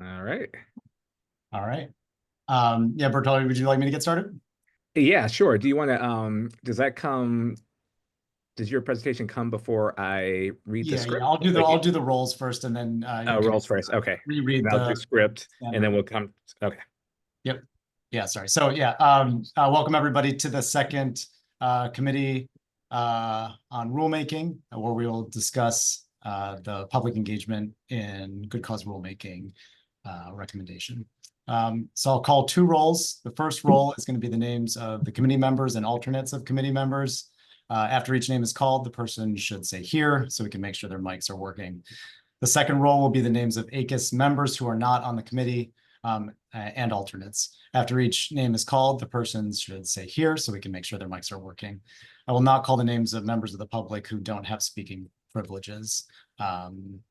All right. All right. Yeah, Bertolli, would you like me to get started? Yeah, sure. Do you want to does your presentation come before I read the Yeah. script? I'll do the roles first, and then you Oh, can roles first. Okay. reread And I'll do the script and then standard. we'll come. Okay. Yep. Yeah. Sorry. So yeah. Welcome everybody to the second committee on rulemaking, where we will discuss the public engagement in good cause rulemaking recommendation. So I'll call two roles. The first role is going to be the names of the committee members and alternates of committee members. After each name is called, the person should say here so we can make sure their mics are working. The second role will be the names of ACUS members who are not on the committee and alternates. After each name is called, the person should say here so we can make sure their mics are working. I will not call the names of members of the public who don't have speaking privileges. And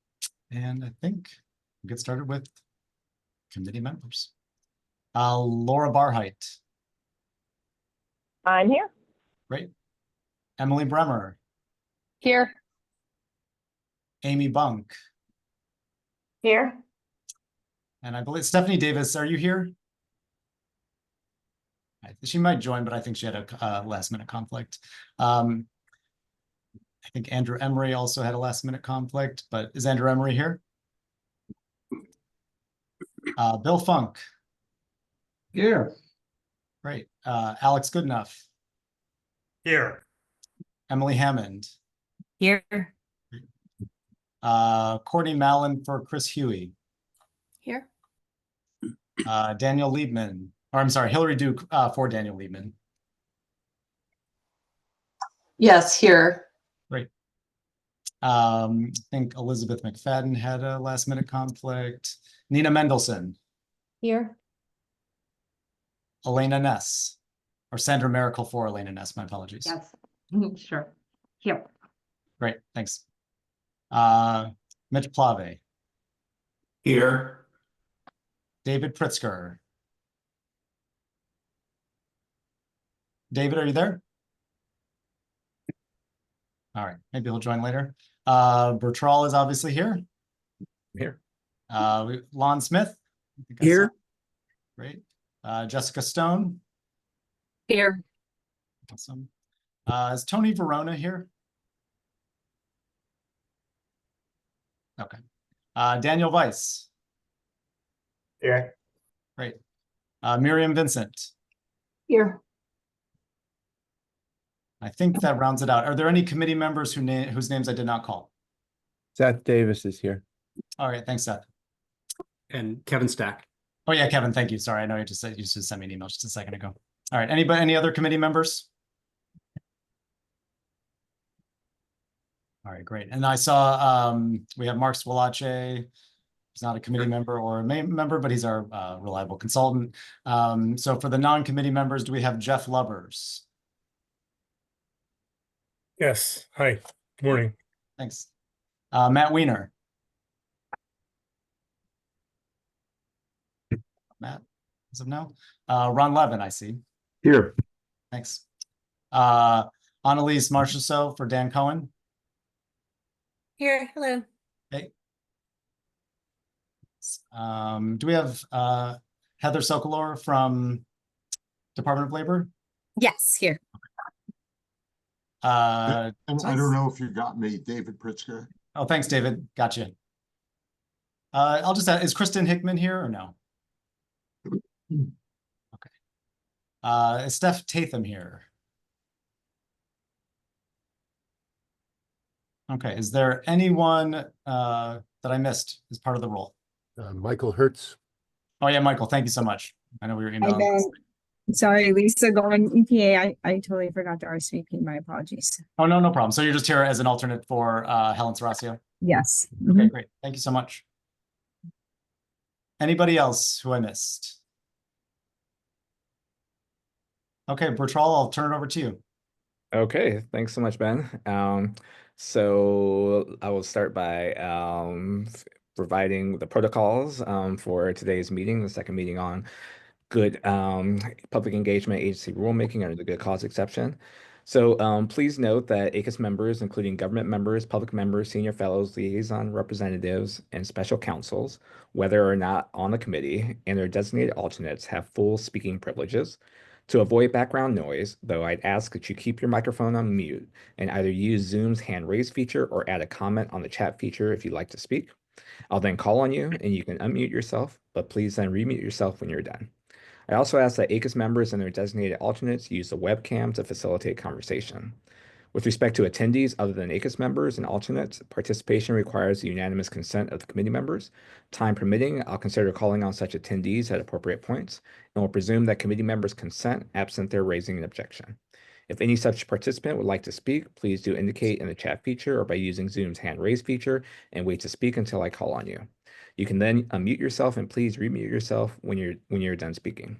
I think we'll get started with committee members. Laura Barheit. I'm here. Great. Emily Bremer. Here. Amy Bunk. Here. And I believe Stephanie Davis, are you here? She might join, but I think she had a last minute conflict. I think Andrew Emery also had a last minute conflict, but is Andrew Emery here? Bill Funk. Here. Great. Alex Goodenough. Here. Emily Hammond. Here. Courtney Mallon for Chris Huey. Here. Daniel Liebman. Or I'm sorry, Hillary Duke for Daniel Liebman. Yes, here. Great. I think Elizabeth McFadden had a last minute conflict. Nina Mendelson. Here. Elena Ness. Or Sandra Miracle for Elena Ness, my apologies. Yes, sure. Here. Great, thanks. Mitch Plave. Here. David Pritzker. David, are you there? All right, maybe he'll join later. Bertrall is obviously here. Here. Lon Smith. Here. Great. Jessica Stone. Here. Awesome. Is Tony Verona here? Okay. Daniel Weiss. Here. Great. Miriam Vincent. Here. I think that rounds it out. Are there any committee members whose names I did not call? Seth Davis is here. All right, thanks, Seth. And Kevin Stack. Oh yeah, Kevin, thank you. Sorry, I know you just sent me an email just a second ago. All right, any other committee members? All right, great. And I saw we have Mark Swalache. He's not a committee member or a member, but he's our reliable consultant. So for the non-committee members, do we have Jeff Lubbers? Yes. Hi. Good morning. Thanks. Matt Weiner. Matt, as of now. Ron Levin, I see. Here. Thanks. Annalise Marchessault for Dan Cohen. Here. Hello. Okay. Do we have Heather Sokolor from Department of Labor? Yes. Here. And I don't know if you got me, David Pritzker. Oh, thanks, David. Gotcha. I'll just add, is Kristen Hickman here or no? Okay. Is Steph Tatham here? Okay. Is there anyone that I missed as part of the role? Michael Hertz. Oh yeah, Michael, thank you so much. I know we were emailing. Sorry, Lisa going EPA. I totally forgot to RSVP. My apologies. Oh, no problem. So you're just here as an alternate for Helen Serasio? Yes. Okay, great. Thank you so much. Anybody else who I missed? Okay, Bertrall, I'll turn it over to you. Okay, thanks so much, Ben. So I will start by providing the protocols for today's meeting, the second meeting on good public engagement agency rulemaking under the good cause exception. So please note that ACUS members, including government members, public members, senior fellows, liaison representatives, and special counsels, whether or not on the committee, and their designated alternates have full speaking privileges. To avoid background noise, though, I'd ask that you keep your microphone on mute and either use Zoom's hand raise feature or add a comment on the chat feature if you'd like to speak. I'll then call on you and you can unmute yourself, but please then remute yourself when you're done. I also ask that ACUS members and their designated alternates use the webcam to facilitate conversation. With respect to attendees other than ACUS members and alternates, participation requires the unanimous consent of the committee members. Time permitting, I'll consider calling on such attendees at appropriate points, and will presume that committee members consent absent their raising an objection. If any such participant would like to speak, please do indicate in the chat feature or by using Zoom's hand raise feature and wait to speak until I call on you. You can then unmute yourself and please remute yourself when you're done speaking.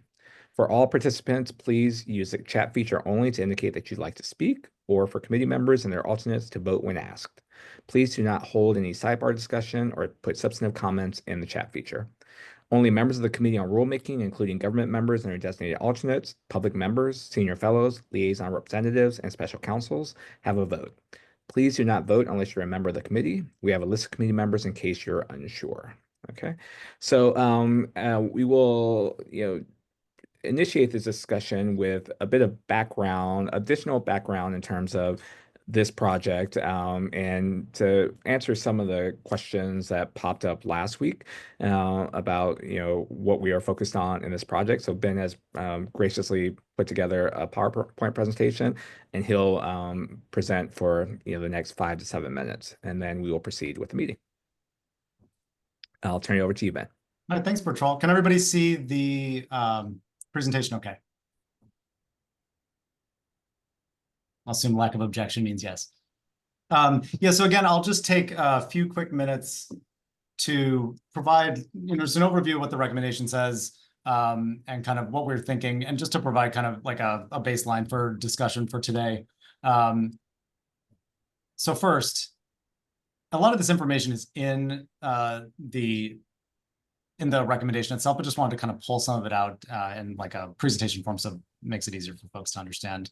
For all participants, please use the chat feature only to indicate that you'd like to speak, or for committee members and their alternates to vote when asked. Please do not hold any sidebar discussion or put substantive comments in the chat feature. Only members of the Committee on Rulemaking, including government members and their designated alternates, public members, senior fellows, liaison representatives, and special counsels, have a vote. Please do not vote unless you're a member of the committee. We have a list of committee members in case you're unsure. Okay, so we will, initiate this discussion with a bit of background, additional background in terms of this project, and to answer some of the questions that popped up last week about what we are focused on in this project. So Ben has graciously put together a PowerPoint presentation, and he'll present for the next 5 to 7 minutes, and then we will proceed with the meeting. I'll turn it over to you, Ben. All right, thanks, Bertrand. Can everybody see the presentation okay? I'll assume lack of objection means yes. Yeah, so again, I'll just take a few quick minutes to provide, just an overview of what the recommendation says, and kind of what we're thinking, and just to provide kind of like a baseline for discussion for today. So first, a lot of this information is in the recommendation itself, but just wanted to kind of pull some of it out in like a presentation form, so it makes it easier for folks to understand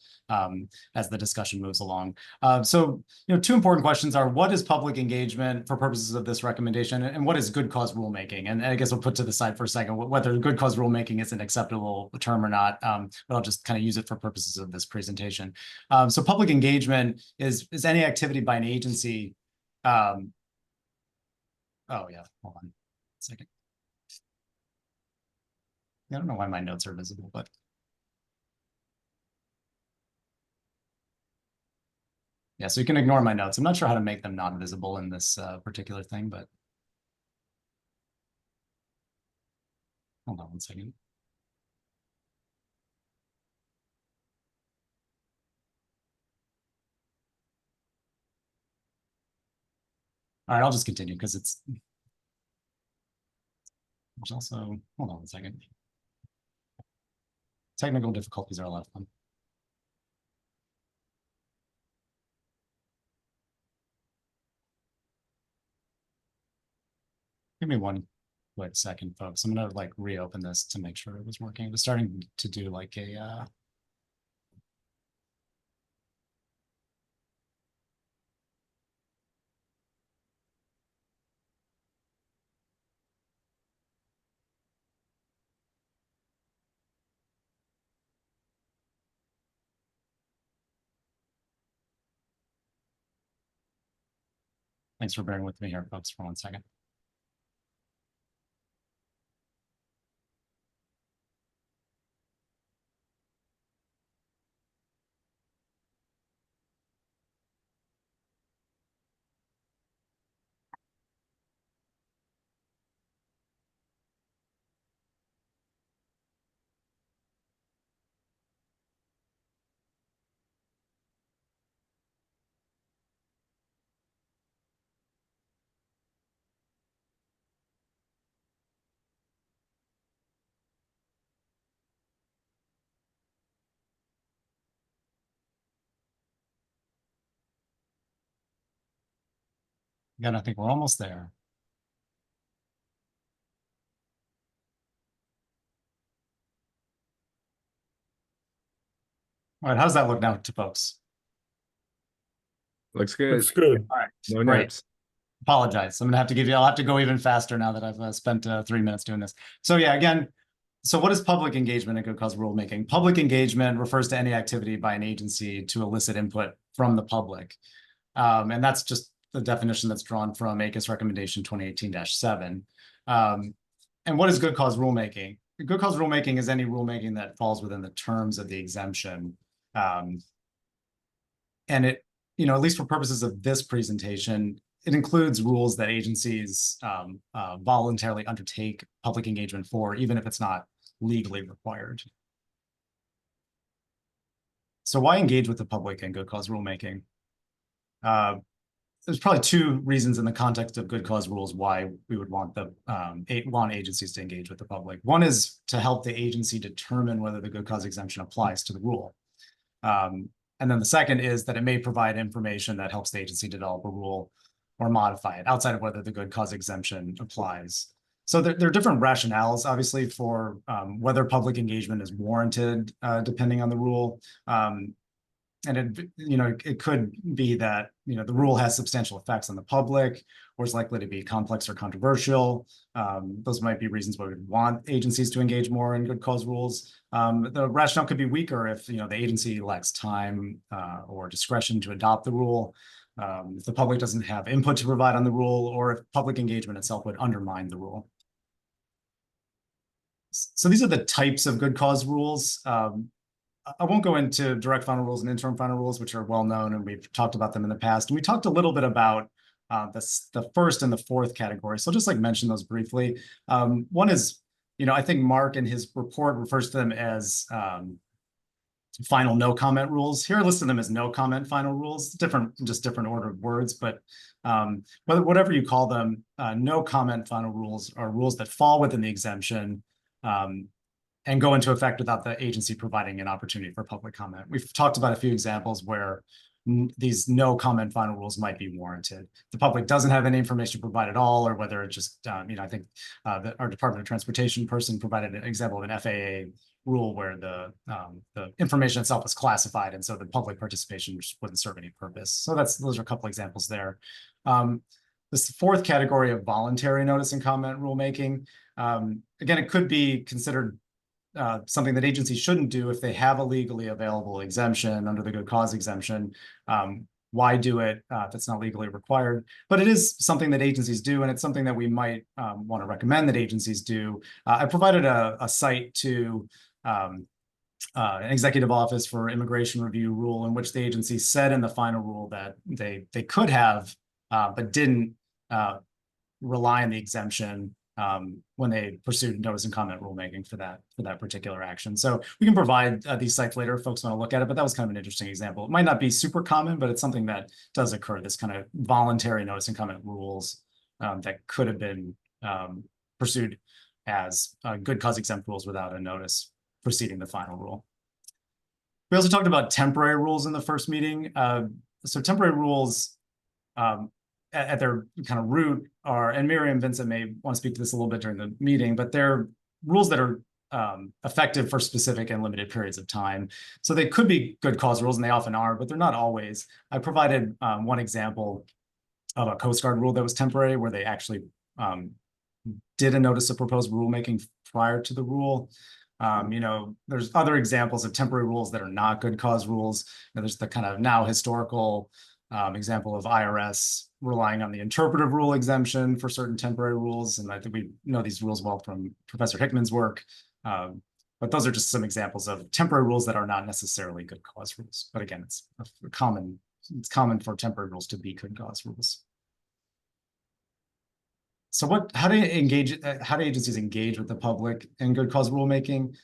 as the discussion moves along. So, two important questions are: what is public engagement for purposes of this recommendation, and what is good cause rulemaking? And I guess we'll put to the side for a second whether good cause rulemaking is an acceptable term or not, but I'll just kind of use it for purposes of this presentation. So public engagement is any activity by an agency. Oh yeah, hold on a second. I don't know why my notes are visible, but yeah, so you can ignore my notes. I'm not sure how to make them not visible in this particular thing, but hold on one second. All right, I'll just continue because there's also, hold on one second. Technical difficulties are a lot of fun. Give me one quick second, folks. I'm gonna like reopen this to make sure it was working. It was starting to do like a thanks for bearing with me here, folks, for one second. Again, I think we're almost there. All right, how's that look now to folks? Looks good. Looks good. All right, No great. notes. Apologize. I'm gonna have to I'll have to go even faster now that I've spent 3 minutes doing this. So yeah, again, so what is public engagement in good cause rulemaking? Public engagement refers to any activity by an agency to elicit input from the public. And that's just the definition that's drawn from ACUS recommendation 2018-7. And what is good cause rulemaking? Good cause rulemaking is any rulemaking that falls within the terms of the exemption. And it, at least for purposes of this presentation, it includes rules that agencies voluntarily undertake public engagement for, even if it's not legally required. So why engage with the public in good cause rulemaking? There's probably 2 reasons in the context of good cause rules why we would want agencies to engage with the public. One is to help the agency determine whether the good cause exemption applies to the rule. And then the second is that it may provide information that helps the agency develop a rule or modify it outside of whether the good cause exemption applies. So there are different rationales, obviously, for whether public engagement is warranted, depending on the rule. And it could be that the rule has substantial effects on the public, or is likely to be complex or controversial. Those might be reasons why we want agencies to engage more in good cause rules. The rationale could be weaker if the agency lacks time or discretion to adopt the rule, if the public doesn't have input to provide on the rule, or if public engagement itself would undermine the rule. So these are the types of good cause rules. I won't go into direct final rules and interim final rules, which are well known, and we've talked about them in the past. And we talked a little bit about the first and the fourth category. So I'll just mention those briefly. One is, I think Mark in his report refers to them as final no comment rules. Here I listed them as no comment final rules, just different order of words, but whatever you call them, no comment final rules are rules that fall within the exemption and go into effect without the agency providing an opportunity for public comment. We've talked about a few examples where these no comment final rules might be warranted. The public doesn't have any information to provide at all, or whether it just, I think our Department of Transportation person provided an example of an FAA rule where the information itself was classified, and so the public participation just wouldn't serve any purpose. So those are a couple examples there. This fourth category of voluntary notice and comment rulemaking, again, it could be considered something that agencies shouldn't do if they have a legally available exemption under the good cause exemption. Why do it if it's not legally required? But it is something that agencies do, and it's something that we might want to recommend that agencies do. I provided a site to an executive office for immigration review rule, in which the agency said in the final rule that they could have, but didn't rely on the exemption when they pursued notice and comment rulemaking for that particular action. So we can provide these sites later if folks want to look at it, but that was kind of an interesting example. It might not be super common, but it's something that does occur, this kind of voluntary notice and comment rules that could have been pursued as good cause exempt rules without a notice preceding the final rule. We also talked about temporary rules in the first meeting. So temporary rules at their kind of root are, and Miriam Vincent may want to speak to this a little bit during the meeting, but they're rules that are effective for specific and limited periods of time. So they could be good cause rules, and they often are, but they're not always. I provided one example of a Coast Guard rule that was temporary, where they actually did a notice of proposed rulemaking prior to the rule. There's other examples of temporary rules that are not good cause rules. There's the kind of now historical example of IRS relying on the interpretive rule exemption for certain temporary rules. And I think we know these rules well from Professor Hickman's work. But those are just some examples of temporary rules that are not necessarily good cause rules. But again, it's common for temporary rules to be good cause rules. So how do agencies engage with the public in good cause rulemaking?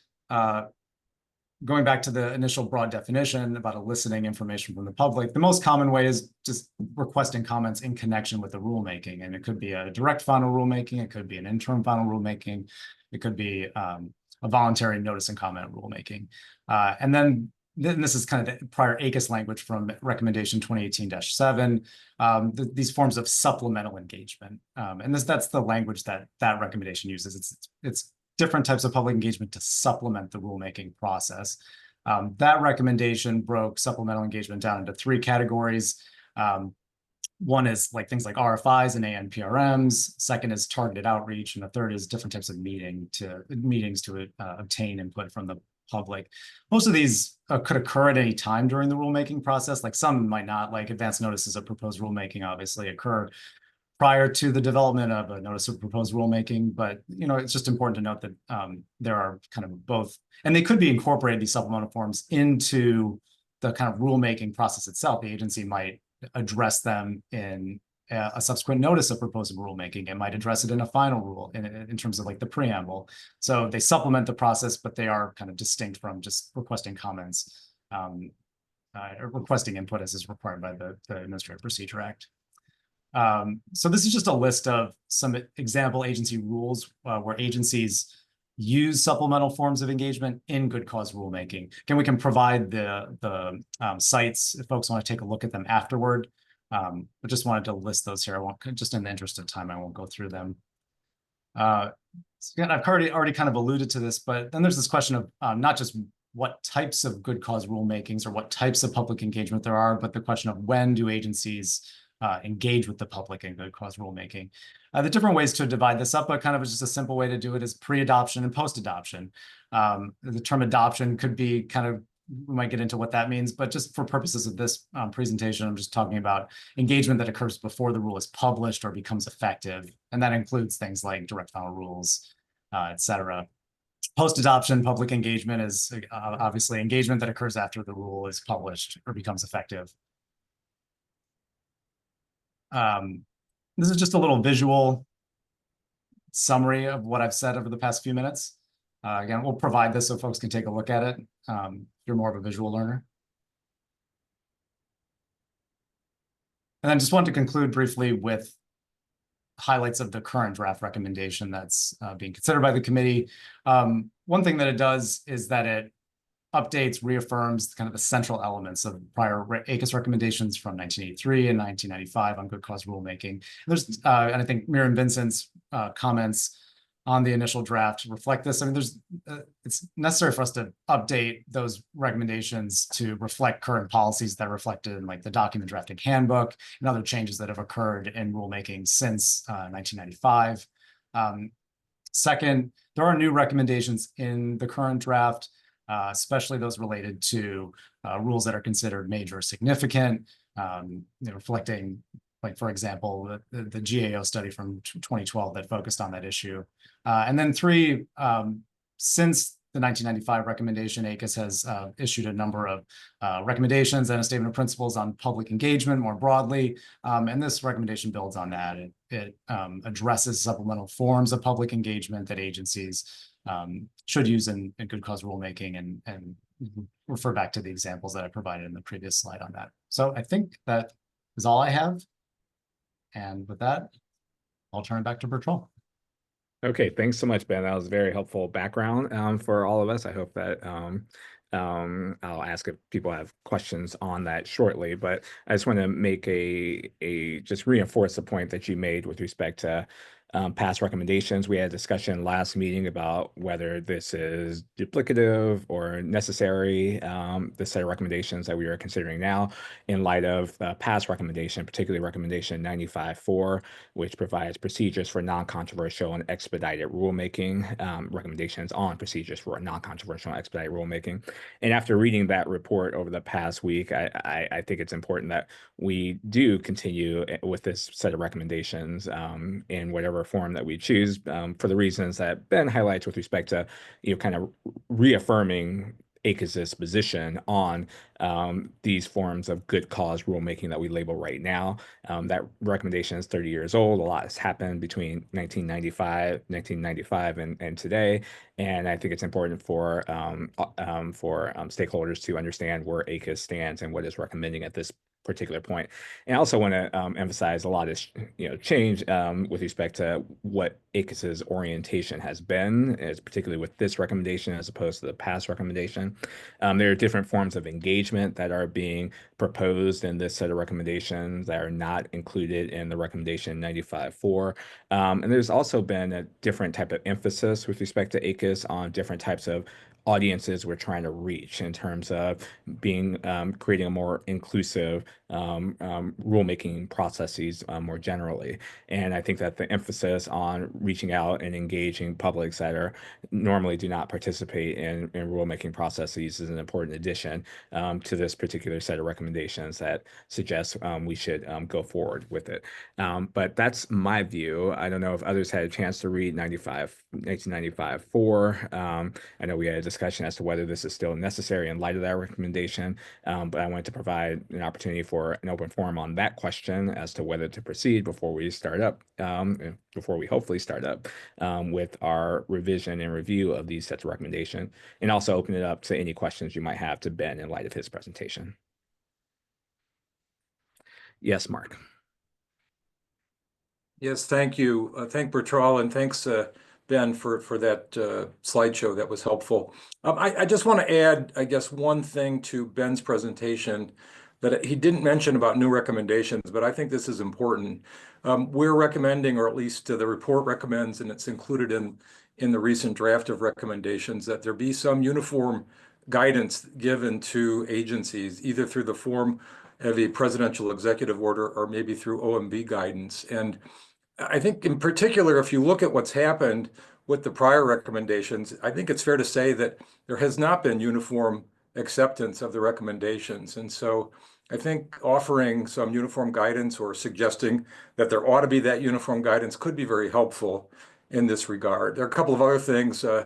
Going back to the initial broad definition about eliciting information from the public, the most common way is just requesting comments in connection with the rulemaking. And it could be a direct final rulemaking, it could be an interim final rulemaking, it could be a voluntary notice and comment rulemaking. And then this is kind of the prior ACUS language from recommendation 2018-7, these forms of supplemental engagement. And that's the language that recommendation uses. It's different types of public engagement to supplement the rulemaking process. That recommendation broke supplemental engagement down into 3 categories. One is like things like RFIs and ANPRMs. Second is targeted outreach, and the third is different types of meetings to obtain input from the public. Most of these could occur at any time during the rulemaking process. Like some might not, like advance notices of proposed rulemaking obviously occur prior to the development of a notice of proposed rulemaking. But, you know, it's just important to note that there are kind of both, and they could be incorporated, these supplemental forms, into the kind of rulemaking process itself. The agency might address them in a subsequent notice of proposed rulemaking. It might address it in a final rule in terms of like the preamble. So they supplement the process, but they are kind of distinct from just requesting comments, or requesting input as is required by the Administrative Procedure Act. So this is just a list of some example agency rules where agencies use supplemental forms of engagement in good cause rulemaking. Again, we can provide the sites if folks want to take a look at them afterward. But just wanted to list those here. I won't, just in the interest of time, I won't go through them. So again, I've already kind of alluded to this, but then there's this question of not just what types of good cause rulemakings or what types of public engagement there are, but the question of when do agencies engage with the public in good cause rulemaking. The different ways to divide this up, but kind of just a simple way to do it is pre-adoption and post-adoption. The term adoption could be kind of, we might get into what that means, but just for purposes of this presentation, I'm just talking about engagement that occurs before the rule is published or becomes effective. And that includes things like direct final rules, et cetera. Post-adoption public engagement is obviously engagement that occurs after the rule is published or becomes effective. This is just a little visual summary of what I've said over the past few minutes. Again, we'll provide this so folks can take a look at it. If you're more of a visual learner. And then just want to conclude briefly with highlights of the current draft recommendation that's being considered by the committee. One thing that it does is that it updates, reaffirms kind of the central elements of prior ACUS recommendations from 1983 and 1995 on good cause rulemaking. There's, and I think Miriam Vincent's comments on the initial draft reflect this. I mean, it's necessary for us to update those recommendations to reflect current policies that are reflected in like the document drafting handbook and other changes that have occurred in rulemaking since 1995. Second, there are new recommendations in the current draft, especially those related to rules that are considered major or significant, reflecting, like, for example, the GAO study from 2012 that focused on that issue. And then three, since the 1995 recommendation, ACUS has issued a number of recommendations and a statement of principles on public engagement more broadly. And this recommendation builds on that. It addresses supplemental forms of public engagement that agencies should use in good cause rulemaking, and refer back to the examples that I provided in the previous slide on that. So I think that is all I have. And with that, I'll turn it back to Bertrand. Okay, thanks so much, Ben. That was very helpful background for all of us. I hope that I'll ask if people have questions on that shortly, but I just want to make just reinforce the point that you made with respect to past recommendations. We had a discussion last meeting about whether this is duplicative or necessary, the set of recommendations that we are considering now in light of past recommendation, particularly recommendation 95-4, which provides procedures for non-controversial and expedited rulemaking, recommendations on procedures for non-controversial and expedited rulemaking. And after reading that report over the past week, I think it's important that we do continue with this set of recommendations in whatever form that we choose, for the reasons that Ben highlights with respect to, kind of reaffirming ACUS's position on these forms of good cause rulemaking that we label right now. That recommendation is 30 years old. A lot has happened between 1995 and today. And I think it's important for stakeholders to understand where ACUS stands and what it's recommending at this particular point. And I also want to emphasize a lot has change with respect to what ACUS's orientation has been, particularly with this recommendation as opposed to the past recommendation. There are different forms of engagement that are being proposed in this set of recommendations that are not included in the recommendation 95-4. And there's also been a different type of emphasis with respect to ACUS on different types of audiences we're trying to reach in terms of being creating a more inclusive rulemaking processes more generally. And I think that the emphasis on reaching out and engaging publics that are normally do not participate in rulemaking processes is an important addition to this particular set of recommendations that suggests we should go forward with it. But that's my view. I don't know if others had a chance to read 1995-4. I know we had a discussion as to whether this is still necessary in light of that recommendation, but I wanted to provide an opportunity for an open forum on that question as to whether to proceed before we start up, before we hopefully start up with our revision and review of these sets of recommendation, and also open it up to any questions you might have to Ben in light of his presentation. Yes, Mark. Yes, thank you. Thank Bertrand, and thanks, Ben, for that slideshow. That was helpful. I just want to add, I guess, one thing to Ben's presentation that he didn't mention about new recommendations, but I think this is important. We're recommending, or at least the report recommends, and it's included in the recent draft of recommendations, that there be some uniform guidance given to agencies, either through the form of a presidential executive order or maybe through OMB guidance. And I think in particular, if you look at what's happened with the prior recommendations, I think it's fair to say that there has not been uniform acceptance of the recommendations. And so I think offering some uniform guidance or suggesting that there ought to be that uniform guidance could be very helpful in this regard. There are a couple of other things I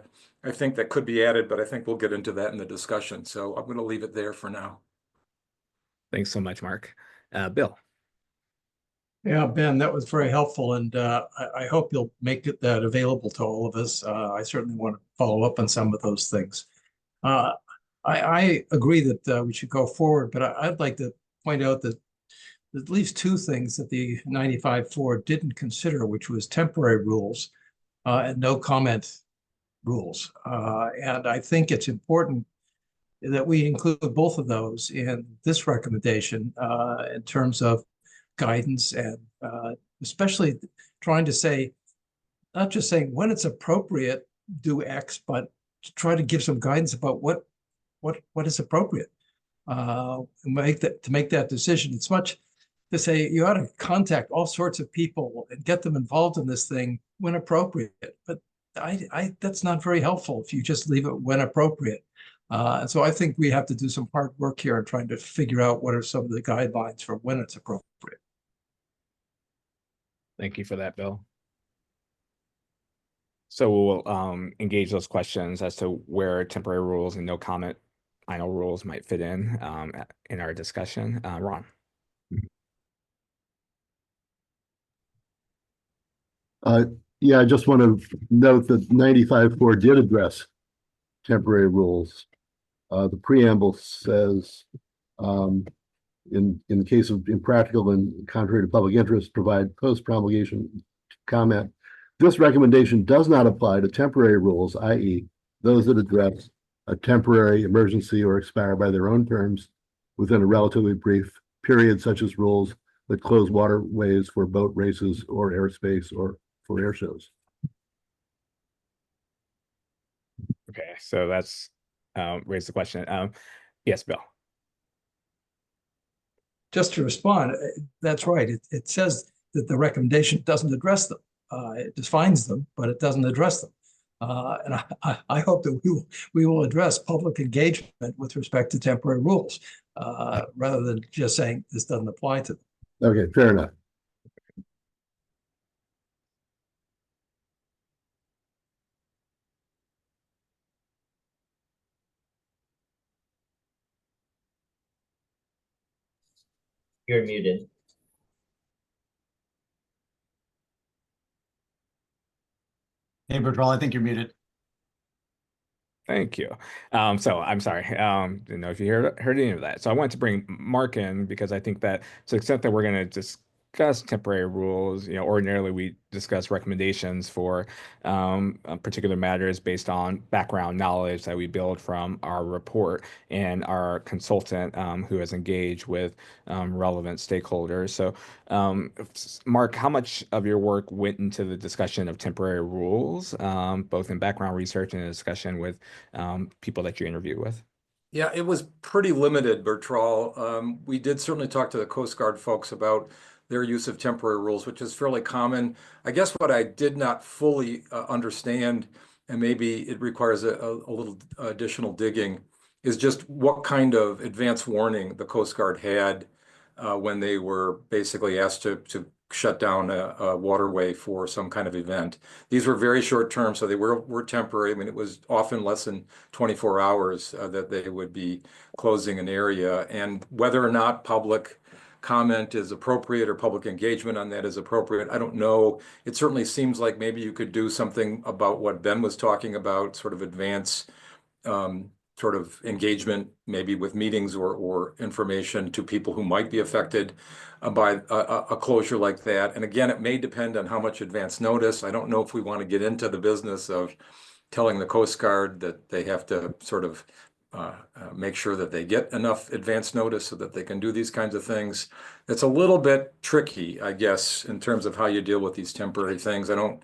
think that could be added, but I think we'll get into that in the discussion. So I'm going to leave it there for now. Thanks so much, Mark. Bill. Yeah, Ben, that was very helpful, and I hope you'll make that available to all of us. I certainly want to follow up on some of those things. I agree that we should go forward, but I'd like to point out that at least two things that the 95-4 didn't consider, which was temporary rules and no comment rules. And I think it's important that we include both of those in this recommendation in terms of guidance, and especially trying to say, not just saying when it's appropriate, do X, but to try to give some guidance about what is appropriate. To make that decision. It's much to say you ought to contact all sorts of people and get them involved in this thing when appropriate. But that's not very helpful if you just leave it when appropriate. And so I think we have to do some hard work here in trying to figure out what are some of the guidelines for when it's appropriate. Thank you for that, Bill. So we'll engage those questions as to where temporary rules and no comment final rules might fit in our discussion. Ron. Yeah, I just want to note that 95-4 did address temporary rules. The preamble says, in the case of impractical and contrary to public interest, provide post-promulgation comment. This recommendation does not apply to temporary rules, i.e., those that address a temporary emergency or expire by their own terms within a relatively brief period, such as rules that close waterways for boat races or airspace or for air shows. Okay, so that's raised the question. Yes, Bill. Just to respond, that's right. It says that the recommendation doesn't address them. It defines them, but it doesn't address them. And I hope that we will address public engagement with respect to temporary rules, rather than just saying this doesn't apply to them. Okay, fair enough. You're muted. Hey, Bertrand, I think you're muted. Thank you. So I'm sorry. Didn't know if you heard any of that. So I wanted to bring Mark in because I think that to the extent that we're going to just discuss temporary rules, ordinarily we discuss recommendations for particular matters based on background knowledge that we build from our report and our consultant who has engaged with relevant stakeholders. So, Mark, how much of your work went into the discussion of temporary rules, both in background research and in discussion with people that you interview with? Yeah, it was pretty limited, Bertrand. We did certainly talk to the Coast Guard folks about their use of temporary rules, which is fairly common. I guess what I did not fully understand, and maybe it requires a little additional digging, is just what kind of advance warning the Coast Guard had when they were basically asked to shut down a waterway for some kind of event. These were very short term, so they were temporary. I mean, it was often less than 24 hours that they would be closing an area, and whether or not public comment is appropriate or public engagement on that is appropriate, I don't know. It certainly seems like maybe you could do something about what Ben was talking about, sort of advance sort of engagement, maybe with meetings or information to people who might be affected by a closure like that. And again, it may depend on how much advance notice. I don't know if we want to get into the business of telling the Coast Guard that they have to sort of make sure that they get enough advance notice so that they can do these kinds of things. It's a little bit tricky, I guess, in terms of how you deal with these temporary things. I don't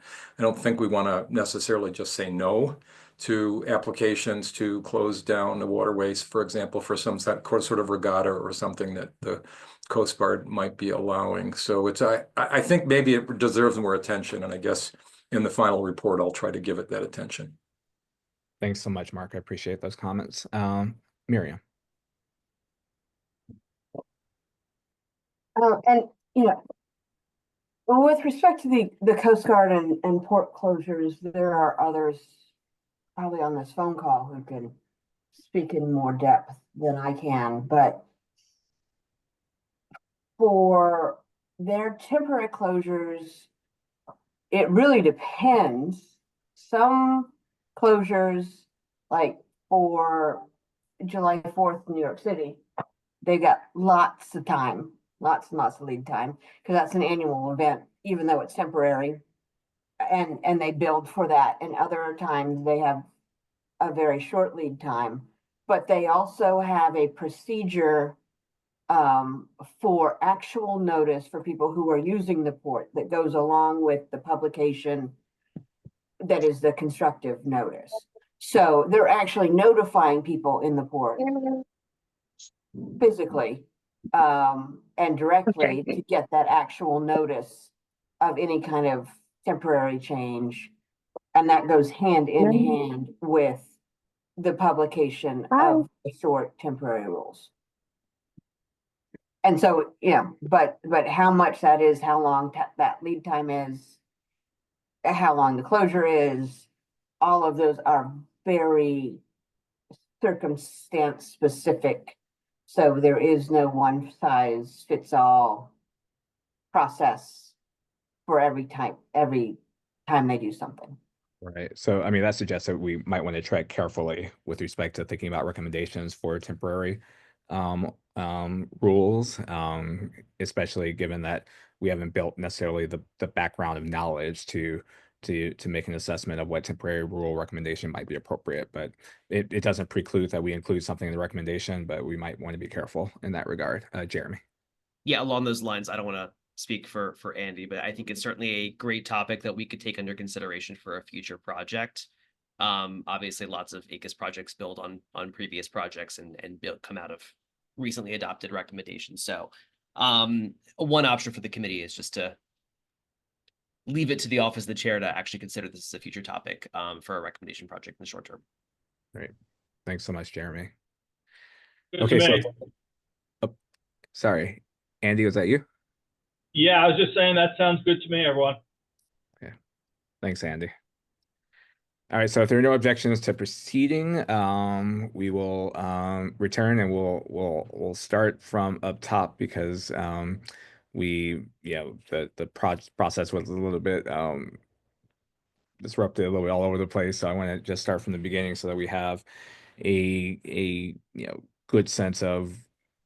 think we want to necessarily just say no to applications to close down the waterways, for example, for some sort of regatta or something that the Coast Guard might be allowing. So I think maybe it deserves more attention, and I guess in the final report, I'll try to give it that attention. Thanks so much, Mark. I appreciate those comments. Miriam. And with respect to the Coast Guard and port closures, there are others probably on this phone call who can speak in more depth than I can, but for their temporary closures, it really depends. Some closures, like for July 4th in New York City, they got lots of time, lots and lots of lead time, because that's an annual event, even though it's temporary. And they build for that. And other times they have a very short lead time, but they also have a procedure for actual notice for people who are using the port that goes along with the publication that is the constructive notice. So they're actually notifying people in the port physically and directly to get that actual notice of any kind of temporary change. And that goes hand in hand with the publication of the short temporary rules. And so, but how much that is, how long that lead time is, how long the closure is, all of those are very circumstance specific. So there is no one size fits all process for every time they do something. Right. So, I mean, that suggests that we might want to tread carefully with respect to thinking about recommendations for temporary rules, especially given that we haven't built necessarily the background of knowledge to make an assessment of what temporary rule recommendation might be appropriate. But it doesn't preclude that we include something in the recommendation, but we might want to be careful in that regard. Jeremy. Yeah, along those lines, I don't want to speak for Andy, but I think it's certainly a great topic that we could take under consideration for a future project. Obviously, lots of ACUS projects build on previous projects and come out of recently adopted recommendations. So one option for the committee is just to leave it to the office of the chair to actually consider this as a future topic for a recommendation project in the short term. Great. Thanks so much, Jeremy. Good Okay, so sorry, Andy, was that you? Yeah, I was just saying that sounds good to me, everyone. Okay. Thanks, Andy. All right, so if there are no objections to proceeding, we will return and we'll start from up top because the process was a little bit disrupted, a little bit all over the place. So I want to just start from the beginning so that we have a good sense of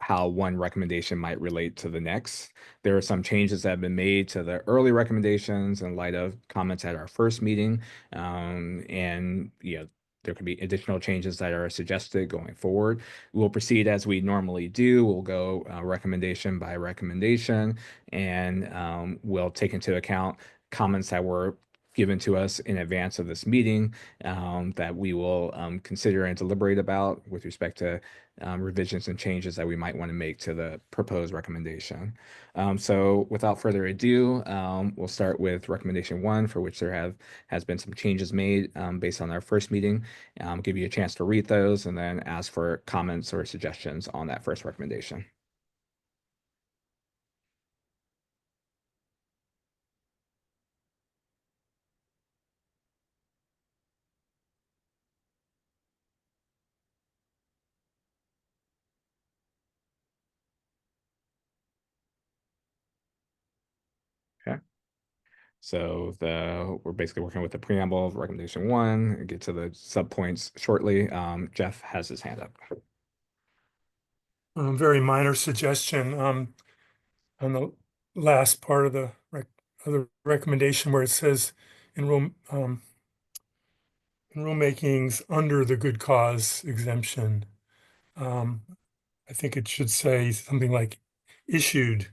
how one recommendation might relate to the next. There are some changes that have been made to the early recommendations in light of comments at our first meeting. And there could be additional changes that are suggested going forward. We'll proceed as we normally do. We'll go recommendation by recommendation, and we'll take into account comments that were given to us in advance of this meeting that we will consider and deliberate about with respect to revisions and changes that we might want to make to the proposed recommendation. So without further ado, we'll start with recommendation 1, for which there has been some changes made based on our first meeting. Give you a chance to read those and then ask for comments or suggestions on that first recommendation. Okay. So we're basically working with the preamble of recommendation 1, get to the subpoints shortly. Jeff has his hand up. Very minor suggestion on the last part of the recommendation where it says in rulemakings under the good cause exemption. I think it should say something like issued.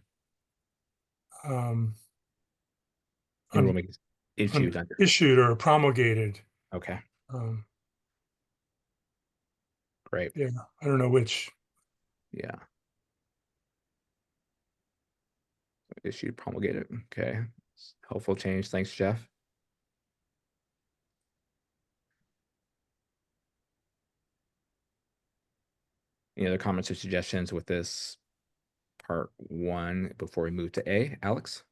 Issued or promulgated. Okay. Great. Yeah, I don't know which. Yeah. Issued, promulgated. Okay. Helpful change. Thanks, Jeff. Any other comments or suggestions with this part 1 before we move to A? Alex?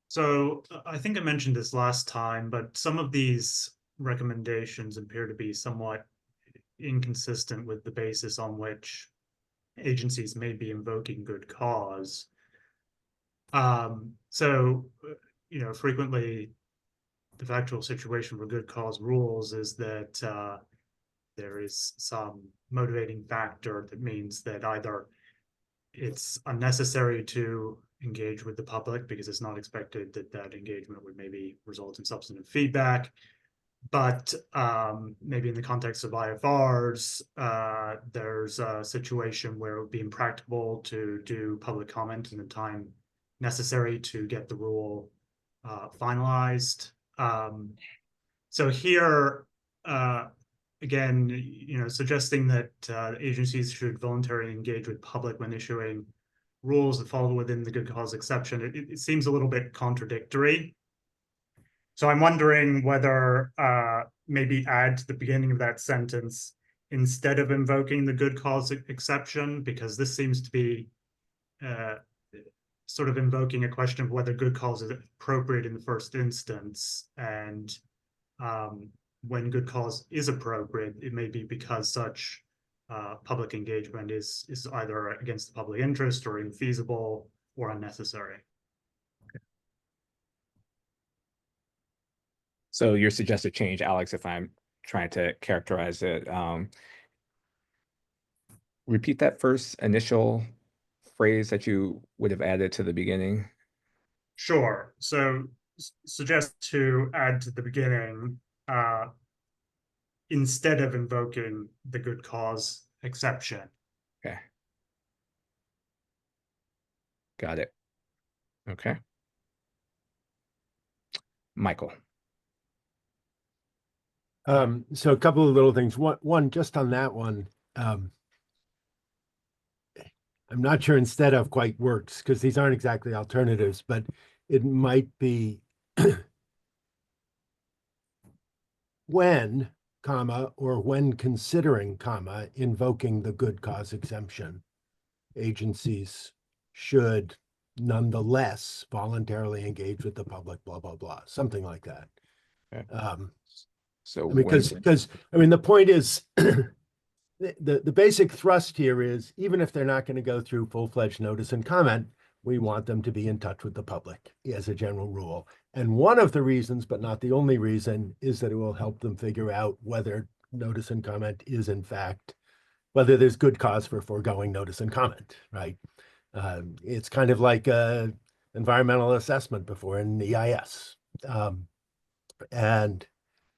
So I think I mentioned this last time, but some of these recommendations appear to be somewhat inconsistent with the basis on which agencies may be invoking good cause. Frequently the factual situation for good cause rules is that there is some motivating factor that means that either it's unnecessary to engage with the public because it's not expected that engagement would maybe result in substantive feedback. But maybe in the context of IFRs, there's a situation where it would be impracticable to do public comment in the time necessary to get the rule finalized. So here, again, suggesting that agencies should voluntarily engage with public when issuing rules that fall within the good cause exception, it seems a little bit contradictory. So I'm wondering whether maybe add to the beginning of that sentence instead of invoking the good cause exception, because this seems to be sort of invoking a question of whether good cause is appropriate in the first instance. And when good cause is appropriate, it may be because such public engagement is either against the public interest or infeasible or unnecessary. So your suggested change, Alex, if I'm trying to characterize it, repeat that first initial phrase that you would have added to the beginning. Sure. So suggest to add to the beginning instead of invoking the good cause exception. Okay. Got it. Okay. Michael. So a couple of little things. One, just on that one, I'm not sure instead of quite works because these aren't exactly alternatives, but it might be when, comma, or when considering, comma, invoking the good cause exemption, agencies should nonetheless voluntarily engage with the public, blah, blah, blah, something like that. Okay. So because the point is the basic thrust here is even if they're not going to go through full-fledged notice and comment, we want them to be in touch with the public as a general rule. And one of the reasons, but not the only reason, is that it will help them figure out whether notice and comment is in fact whether there's good cause for foregoing notice and comment, right? It's kind of like environmental assessment before an EIS. And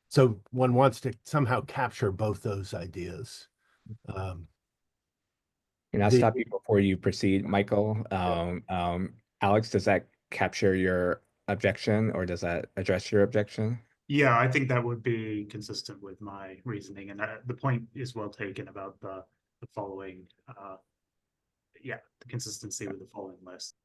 so one wants to somehow capture both those ideas. Can I stop you before you proceed, Michael? Alex, does that capture your objection or does that address your objection? Yeah, I think that would be consistent with my reasoning, and the point is well taken about the following. Yeah, the consistency with the following list.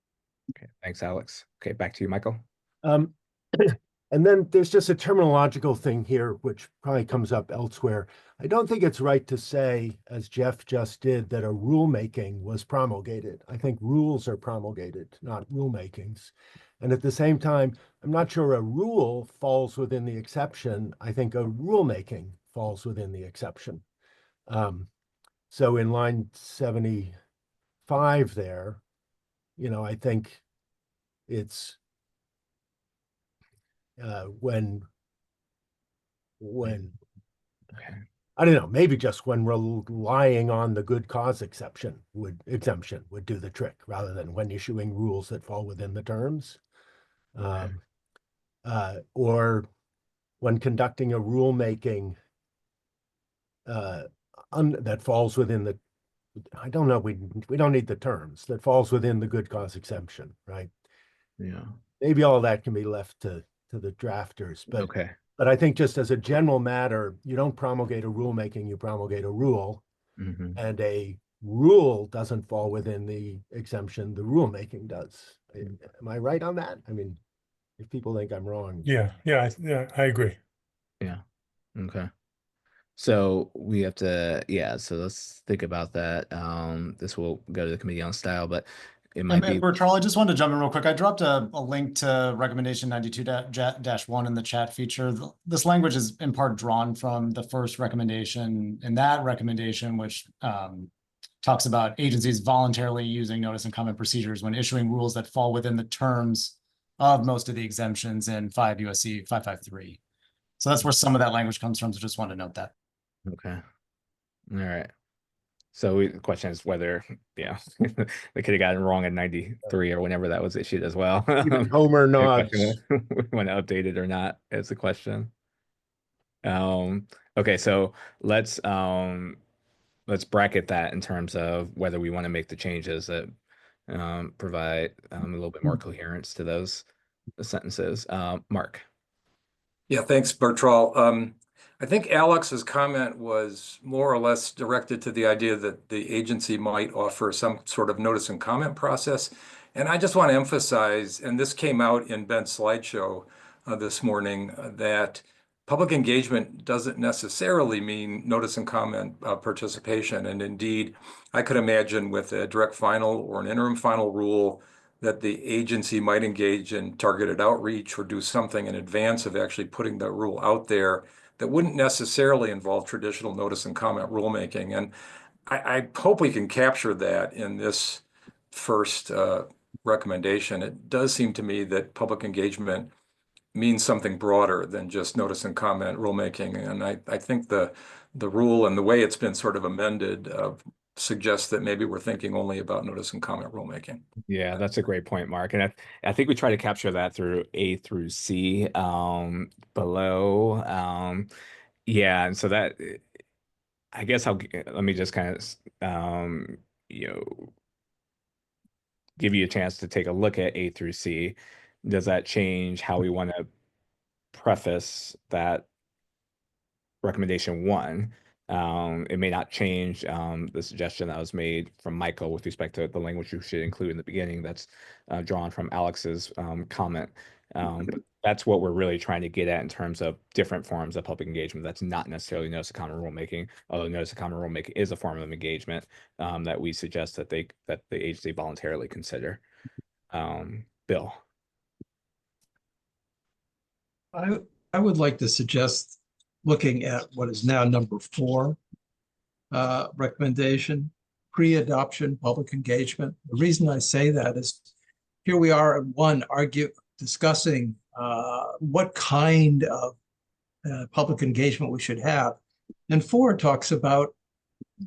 Okay, thanks, Alex. Okay, back to you, Michael. And then there's just a terminological thing here, which probably comes up elsewhere. I don't think it's right to say, as Jeff just did, that a rulemaking was promulgated. I think rules are promulgated, not rulemakings. And at the same time, I'm not sure a rule falls within the exception. I think a rulemaking falls within the exception. So in line 75 there, I think it's when okay. I don't know, maybe just when relying on the good cause exemption would do the trick rather than when issuing rules that fall within the terms. Or when conducting a rulemaking that falls within the, I don't know, we don't need the terms, that falls within the good cause exemption, right? Yeah. Maybe all that can be left to the drafters, but okay. But I think just as a general matter, you don't promulgate a rulemaking, you promulgate a rule. And a rule doesn't fall within the exemption, the rulemaking does. Am I right on that? I mean, if people think I'm wrong. Yeah, I agree. Yeah. Okay. So we have to, so let's think about that. This will go to the committee on style, but it might be. Bertrand, I just wanted to jump in real quick. I dropped a link to recommendation 92-1 in the chat feature. This language is in part drawn from the first recommendation, and that recommendation, which talks about agencies voluntarily using notice and comment procedures when issuing rules that fall within the terms of most of the exemptions in 5 USC 553. So that's where some of that language comes from. So just wanted to note that. Okay. All right. So the question is whether, they could have gotten it wrong in 93 or whenever that was issued as well. Even Homer nods. We want to update it or not is the question. Okay, so let's bracket that in terms of whether we want to make the changes that provide a little bit more coherence to those sentences. Mark. Yeah, thanks, Bertrand. I think Alex's comment was more or less directed to the idea that the agency might offer some sort of notice and comment process. And I just want to emphasize, and this came out in Ben's slideshow this morning, that public engagement doesn't necessarily mean notice and comment participation. And indeed, I could imagine with a direct final or an interim final rule that the agency might engage in targeted outreach or do something in advance of actually putting the rule out there that wouldn't necessarily involve traditional notice and comment rulemaking. And I hope we can capture that in this first recommendation. It does seem to me that public engagement means something broader than just notice and comment rulemaking. And I think the rule and the way it's been sort of amended suggests that maybe we're thinking only about notice and comment rulemaking. Yeah, that's a great point, Mark. And I think we try to capture that through A through C below. And so that, I guess let me just kind of, give you a chance to take a look at A through C. Does that change how we want to preface that recommendation 1? It may not change the suggestion that was made from Michael with respect to the language you should include in the beginning that's drawn from Alex's comment. But that's what we're really trying to get at in terms of different forms of public engagement. That's not necessarily notice of comment rulemaking, although notice of comment rulemaking is a form of engagement that we suggest that the agency voluntarily consider. Bill. I would like to suggest looking at what is now number 4 recommendation, pre-adoption public engagement. The reason I say that is here we are at 1 discussing what kind of public engagement we should have. And 4 talks about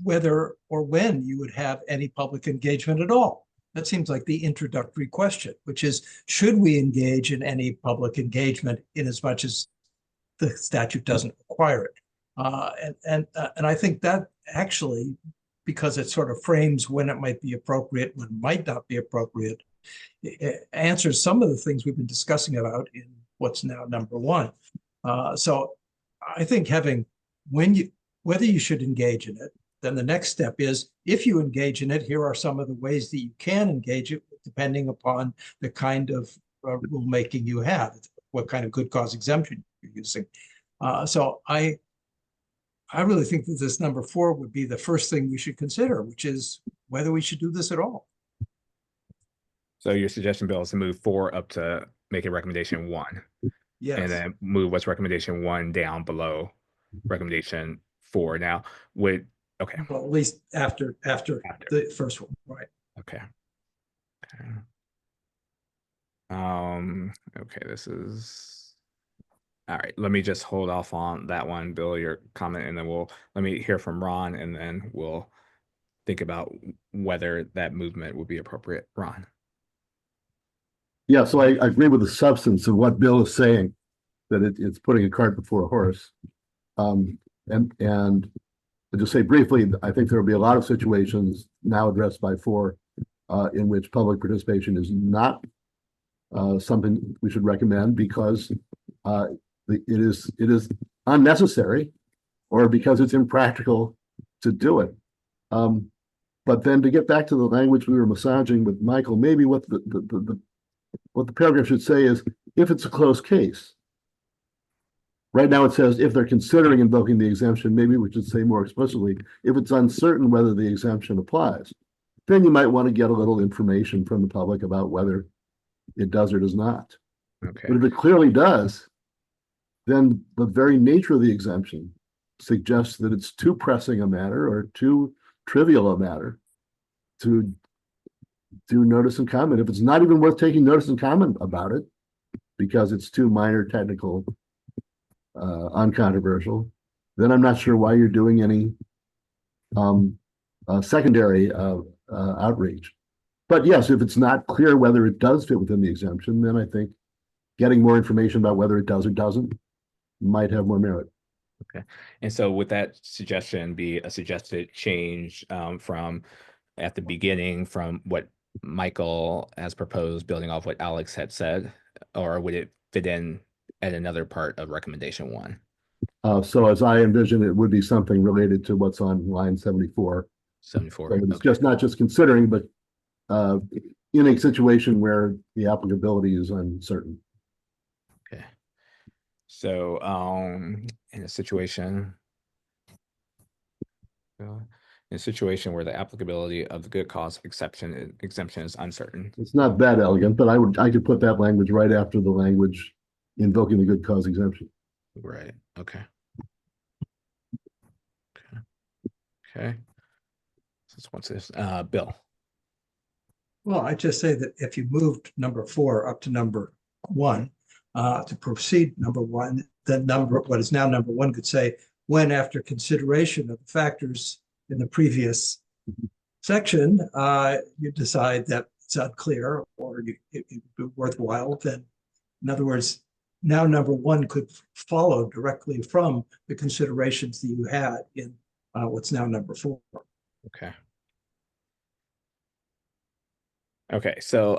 whether or when you would have any public engagement at all. That seems like the introductory question, which is, should we engage in any public engagement in as much as the statute doesn't require it? And I think that actually, because it sort of frames when it might be appropriate, when it might not be appropriate, it answers some of the things we've been discussing about in what's now number one. So I think having whether you should engage in it, then the next step is, if you engage in it, here are some of the ways that you can engage it, depending upon the kind of rulemaking you have, what kind of good cause exemption you're using. So I really think that this number 4 would be the first thing we should consider, which is whether we should do this at all. So your suggestion, Bill, is to move 4 up to make a recommendation 1. Yes. And then move what's recommendation 1 down below recommendation 4. Now, okay. Well, at least after the first one, right? Okay. Okay, this is all right. Let me just hold off on that one, Bill, your comment, and then let me hear from Ron, and then we'll think about whether that movement would be appropriate. Ron. Yeah, so I agree with the substance of what Bill is saying, that it's putting a cart before a horse. And to just say briefly, I think there will be a lot of situations now addressed by 4 in which public participation is not something we should recommend, because it is unnecessary, or because it's impractical to do it. But then, to get back to the language we were massaging with Michael, maybe what the paragraph should say is, if it's a close case. Right now it says, if they're considering invoking the exemption, maybe we should say more explicitly, if it's uncertain whether the exemption applies. Then you might want to get a little information from the public about whether it does or does not. Okay. But if it clearly does, then the very nature of the exemption suggests that it's too pressing a matter, or too trivial a matter, to do notice and comment. If it's not even worth taking notice and comment about it, because it's too minor, technical, uncontroversial, then I'm not sure why you're doing any secondary outreach. But yes, if it's not clear whether it does fit within the exemption, then I think getting more information about whether it does or doesn't might have more merit. Okay. And so would that suggestion be a suggested change from at the beginning, from what Michael has proposed, building off what Alex had said, or would it fit in at another part of recommendation 1? So as I envision, it would be something related to what's on line 74. 74. So it's Okay. just not just considering, but in a situation where the applicability is uncertain. Okay. So in a situation where the applicability of the good cause exemption is uncertain. It's not that elegant, but I could put that language right after the language invoking the good cause exemption. Right. Okay. Okay. So what's this? Bill. Well, I just say that if you moved number 4 up to number 1, to proceed number 1, then what is now number 1 could say, when, after consideration of the factors in the previous section, you decide that it's unclear, or it would be worthwhile, then, in other words, now number 1 could follow directly from the considerations that you had in what's now number 4. Okay. Okay, so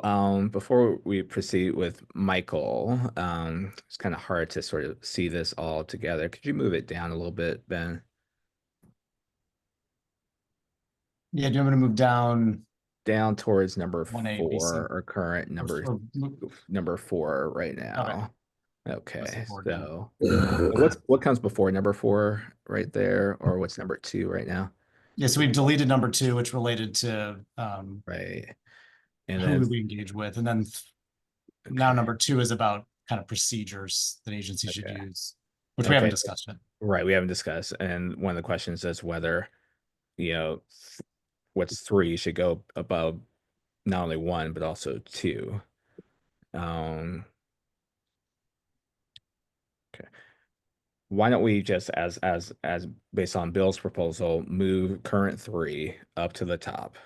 before we proceed with Michael, it's kind of hard to sort of see this all together. Could you move it down a little bit, Ben? Yeah, do you want me to move down towards number 1A, 4, BC. or current number 4 right now? Okay, so what comes before number 4 right there, or what's number 2 right now? Yeah, so we've deleted number 2, which related to right. And who then we engage with, and then now number 2 is about kind of procedures that agencies should use, which we haven't discussed yet. Right, we haven't discussed. And one of the questions is whether, what's 3 should go above not only 1 but also 2. Okay. why don't we just as based on Bill's proposal, move current 3 up to the top?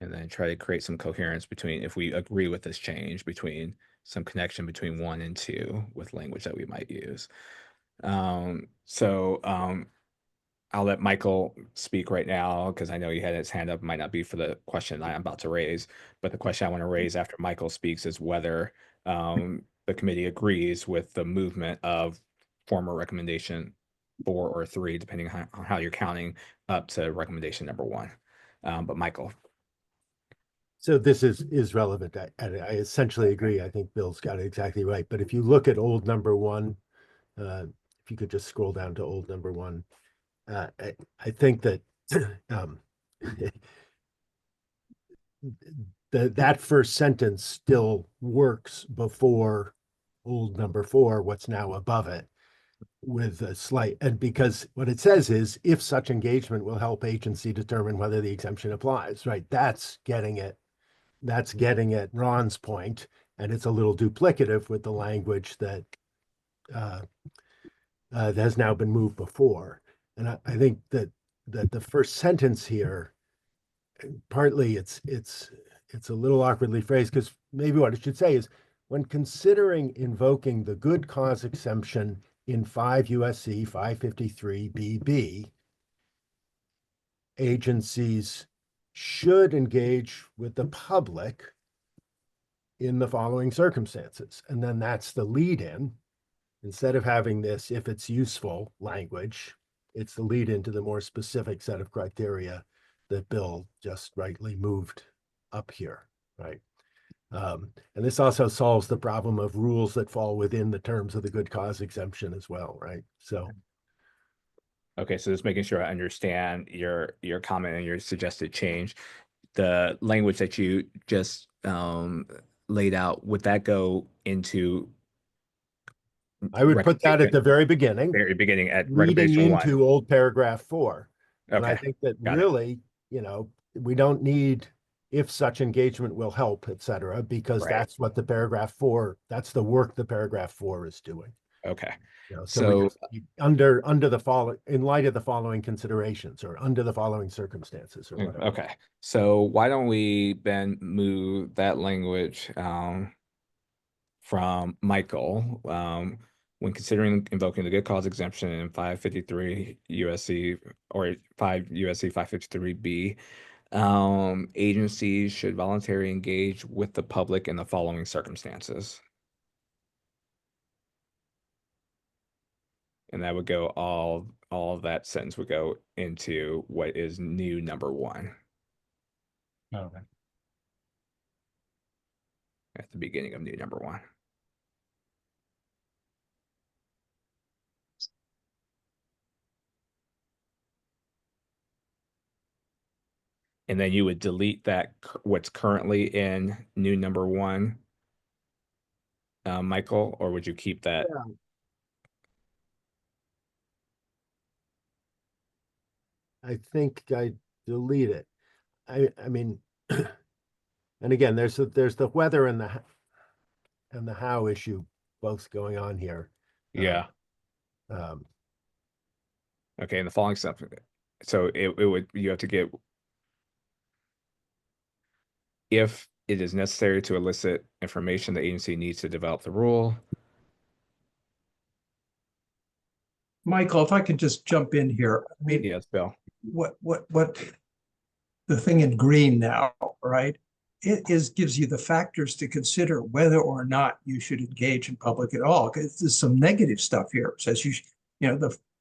And then try to create some coherence between, if we agree with this change, between some connection between 1 and 2 with language that we might use. I'll let Michael speak right now because I know he had his hand up. Might not be for the question I'm about to raise, but the question I want to raise after Michael speaks is whether the committee agrees with the movement of former recommendation 4 or 3, depending on how you're counting, up to recommendation number 1. But Michael. So this is relevant. I essentially agree. I think Bill's got it exactly right. But if you look at old number 1, if you could just scroll down to old number 1, I think that that first sentence still works before old number 4, what's now above it, with a slight, and because what it says is if such engagement will help agency determine whether the exemption applies, right? That's getting at Ron's point, and it's a little duplicative with the language that has now been moved before. And I think that the first sentence here, partly it's a little awkwardly phrased, because maybe what it should say is, when considering invoking the good cause exemption in 5 USC 553 BB, agencies should engage with the public in the following circumstances. And then that's the lead in. Instead of having this, if it's useful language, it's the lead into the more specific set of criteria that Bill just rightly moved up here, right? And this also solves the problem of rules that fall within the terms of the good cause exemption as well, right? So. Okay, so just making sure I understand your comment and your suggested change. The language that you just laid out, would that go into? I would put that at the very beginning. Very beginning at leading recommendation into 1. old paragraph 4. And I Okay, think that got it. really, we don't need if such engagement will help, et cetera, because Right. that's what the paragraph 4, that's the work the paragraph 4 is doing. Okay. So we just, under the following, in light of the following considerations, or under the following circumstances, or whatever. Okay. So why don't we, Ben, move that language from Michael, when considering invoking the good cause exemption in 553 USC or 5 USC 553B, agencies should voluntarily engage with the public in the following circumstances. And that would go, all of that sentence would go into what is new number 1. Okay. At the beginning of new number 1. And then you would delete that, what's currently in new number 1, Michael, or would you keep that? Yeah. I think I delete it. I mean, and again, there's the whether and the how issue both going on here. Yeah. Okay, and the following stuff. So it would, you have to get, if it is necessary to elicit information the agency needs to develop the rule. Michael, if I could just jump in here. I mean, yes, Bill. What the thing in green now, right? It gives you the factors to consider whether or not you should engage in public at all. Because there's some negative stuff here. It says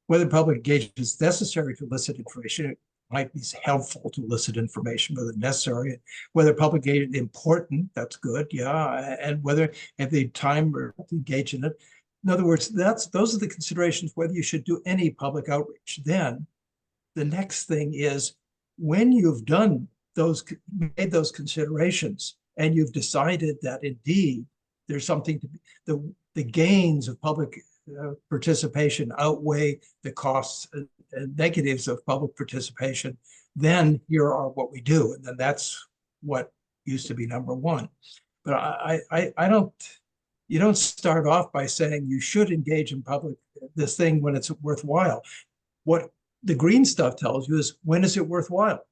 whether public engagement is necessary to elicit information. It might be helpful to elicit information, whether necessary, whether public engagement is important. That's good, yeah, and whether at the time or engage in it. In other words, those are the considerations whether you should do any public outreach. Then the next thing is, when you've done made those considerations, and you've decided that indeed there's something to be, the gains of public participation outweigh the costs and negatives of public participation, then here are what we do. And then that's what used to be number one. But I don't, you don't start off by saying you should engage in public this thing when it's worthwhile. What the green stuff tells you is, when is it worthwhile?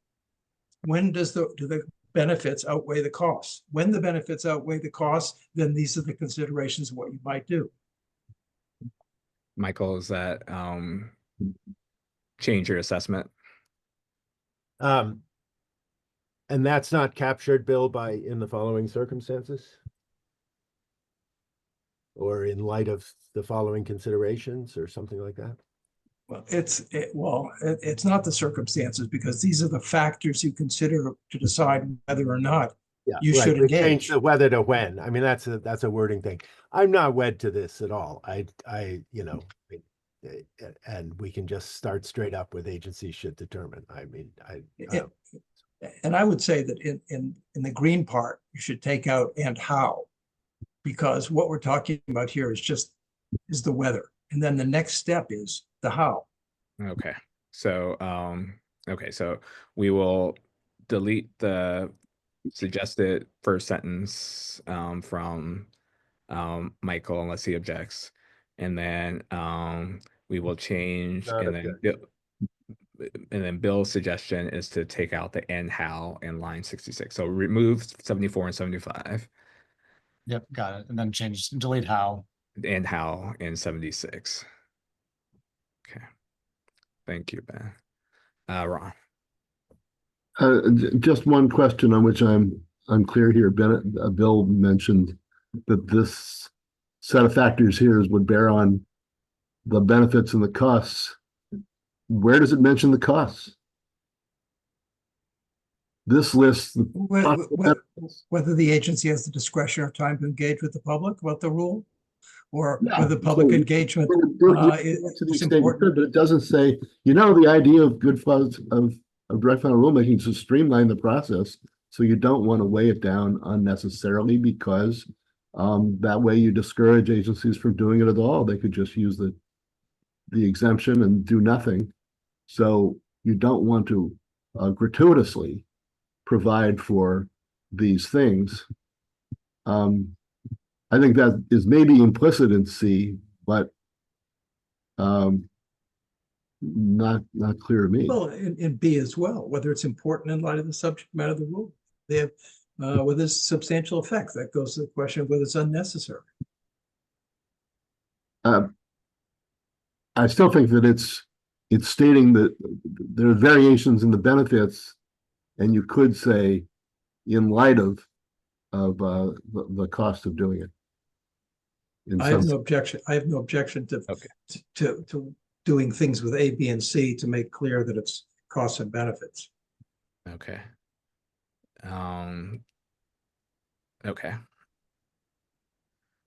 When do the benefits outweigh the costs? When the benefits outweigh the costs, then these are the considerations of what you might do. Michael, is that change your assessment? And that's not captured, Bill, by in the following circumstances? Or in light of the following considerations or something like that? Well, it's not the circumstances, because these are the factors you consider to decide whether or not you should We engage. change the whether to when. I mean, that's a wording thing. I'm not wed to this at all. And we can just start straight up with agencies should determine. I mean, And I would say that in the green part, you should take out "and how," because what we're talking about here is the whether. And then the next step is the how. Okay. So so we will delete the suggested first sentence from Michael unless he objects. And then we will change and then Bill's suggestion is to take out the "and how" in line 66. So remove 74 and 75. Yep, got it. And then delete "how." And "how" in 76. Okay. Thank you, Ben. Ron. Just one question on which I'm unclear here. Bill mentioned that this set of factors here would bear on the benefits and the costs. Where does it mention the costs? This lists whether the agency has the discretion or time to engage with the public about the rule, or whether public engagement is important. But it doesn't say, the idea of good fuzz of direct final rulemaking is to streamline the process, so you don't want to weigh it down unnecessarily, because that way you discourage agencies from doing it at all. They could just use the exemption and do nothing. So you don't want to gratuitously provide for these things. I think that is maybe implicit in C, but not clear to me. Well, in B as well, whether it's important in light of the subject matter of the rule. They have whether it's substantial effects. That goes to the question of whether it's unnecessary. I still think that it's stating that there are variations in the benefits, and you could say in light of the cost of doing it. I have no objection. I have no objection to doing things with A, B, and C to make clear that it's costs and benefits. Okay. Okay.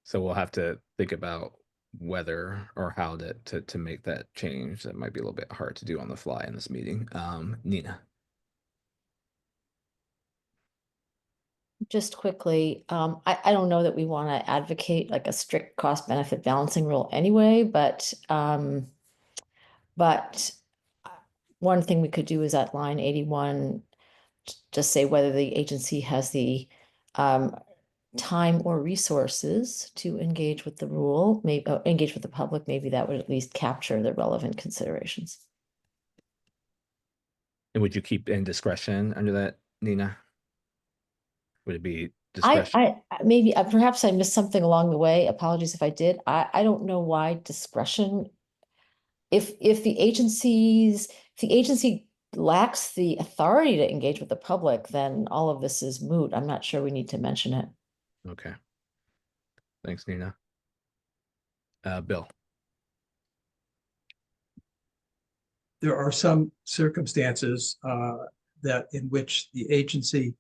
So we'll have to think about whether or how to make that change. That might be a little bit hard to do on the fly in this meeting. Nina. Just quickly, I don't know that we want to advocate like a strict cost benefit balancing rule anyway, but one thing we could do is at line 81, just say whether the agency has the time or resources to engage with the rule, maybe engage with the public. Maybe that would at least capture the relevant considerations. And would you keep in discretion under that, Nina? Would it be discretion? Maybe perhaps I missed something along the way. Apologies if I did. I don't know why discretion. If the agency lacks the authority to engage with the public, then all of this is moot. I'm not sure we need to mention it. Okay. Thanks, Nina. Bill. There are some circumstances that in which the agency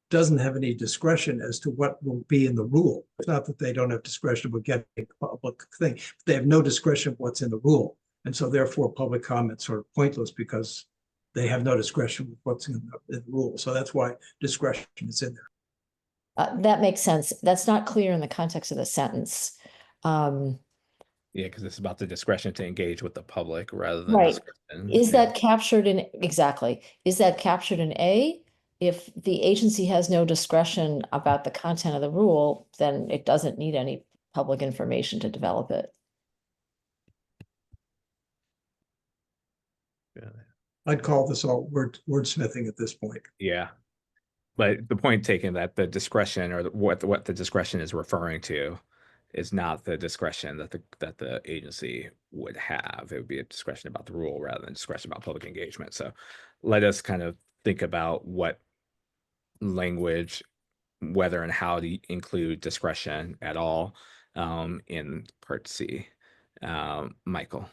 doesn't have any discretion as to what will be in the rule. It's not that they don't have discretion about getting a public thing. They have no discretion of what's in the rule. And so therefore public comments are pointless because they have no discretion with what's in the rule. So that's why discretion is in there. That makes sense. That's not clear in the context of the sentence. Yeah, because it's about the discretion to engage with the public rather than right. discretion. Is that captured in, exactly. Is that captured in A? if the agency has no discretion about the content of the rule, then it doesn't need any public information to develop it. I'd call this all wordsmithing at this point. Yeah. But the point taken that the discretion or what the discretion is referring to is not the discretion that the agency would have. It would be a discretion about the rule rather than discretion about public engagement. So let us kind of think about what language, whether and how to include discretion at all in Part C. Michael.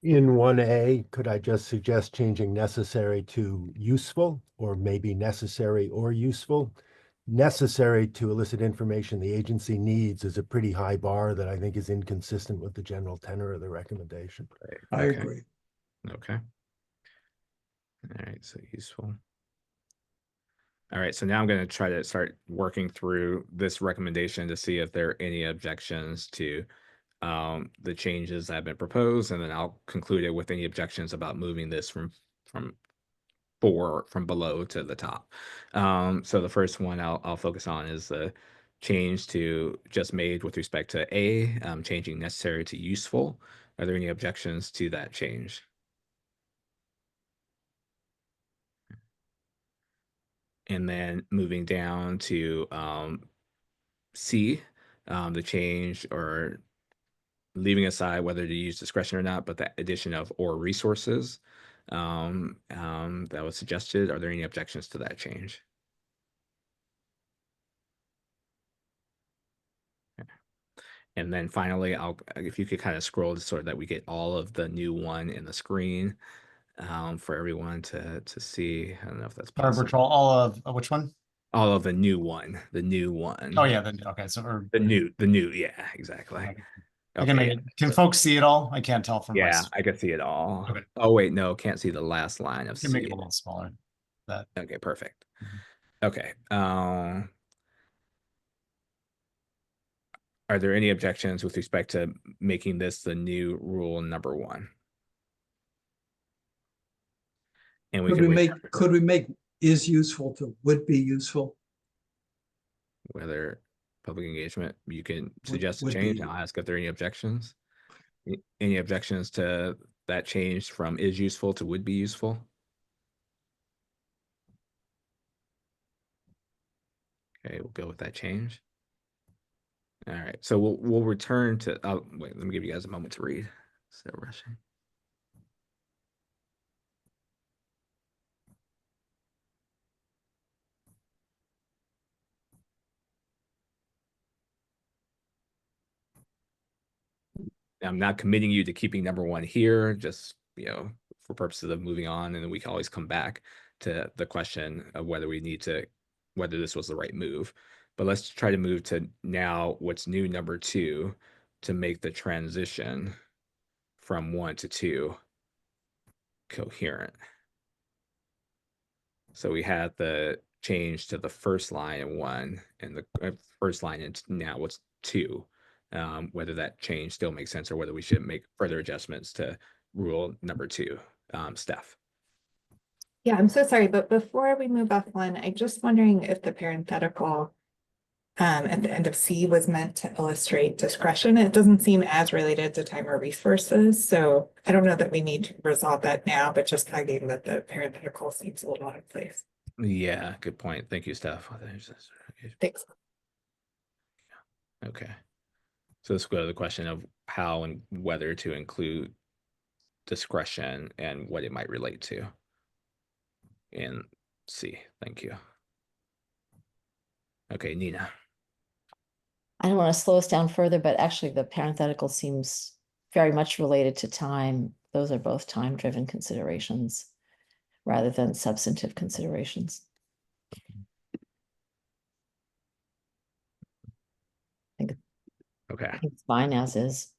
In 1A, could I just suggest changing necessary to useful, or maybe necessary or useful? Necessary to elicit information the agency needs is a pretty high bar that I think is inconsistent with the general tenor of the recommendation. I Okay. agree. Okay. All right, so useful. All right, so now I'm going to try to start working through this recommendation to see if there are any objections to the changes that have been proposed, and then I'll conclude it with any objections about moving this from below to the top. So the first one I'll focus on is the change to just made with respect to A, changing necessary to useful. Are there any objections to that change? And then moving down to C, the change or leaving aside whether to use discretion or not, but the addition of or resources that was suggested. Are there any objections to that change? Okay. And then finally, if you could kind of scroll so that we get all of the new one in the screen for everyone to see. I don't know if that's possible. Bertrand, all of which one? All of the new one. Oh yeah, okay. So the new, yeah, exactly. Okay. Can folks see it all? I can't tell from my Yeah, I can see it all. Okay. Oh wait, no, can't see the last line of Can make it C. a little smaller. That Okay, perfect. Okay. Are there any objections with respect to making this the new rule number 1? And we Could we make is useful to would be useful? whether public engagement, you can suggest a would change, be- and I'll ask if there are any objections. Any objections to that change from is useful to would be useful? Okay, we'll go with that change. All right, so we'll return to, wait, let me give you guys a moment to read. So rushing. I'm not committing you to keeping number 1 here, just, for purposes of moving on, and then we can always come back to the question of whether this was the right move. But let's try to move to now what's new number 2 to make the transition from 1 to 2 coherent. So we had the change to the first line in 1 and the first line and now what's 2. Whether that change still makes sense or whether we should make further adjustments to rule number 2. Steph. Yeah, I'm so sorry, but before we move off 1, I'm just wondering if the parenthetical at the end of C was meant to illustrate discretion. It doesn't seem as related to time or resources, so I don't know that we need to resolve that now, but just flagging that the parenthetical seems a little out of place. Yeah, good point. Thank you, Steph. Thanks. Okay. So let's go to the question of how and whether to include discretion and what it might relate to in C. Thank you. Okay, Nina. I don't want to slow us down further, but actually the parenthetical seems very much related to time. Those are both time-driven considerations rather than substantive considerations. Okay. I think it's fine as is.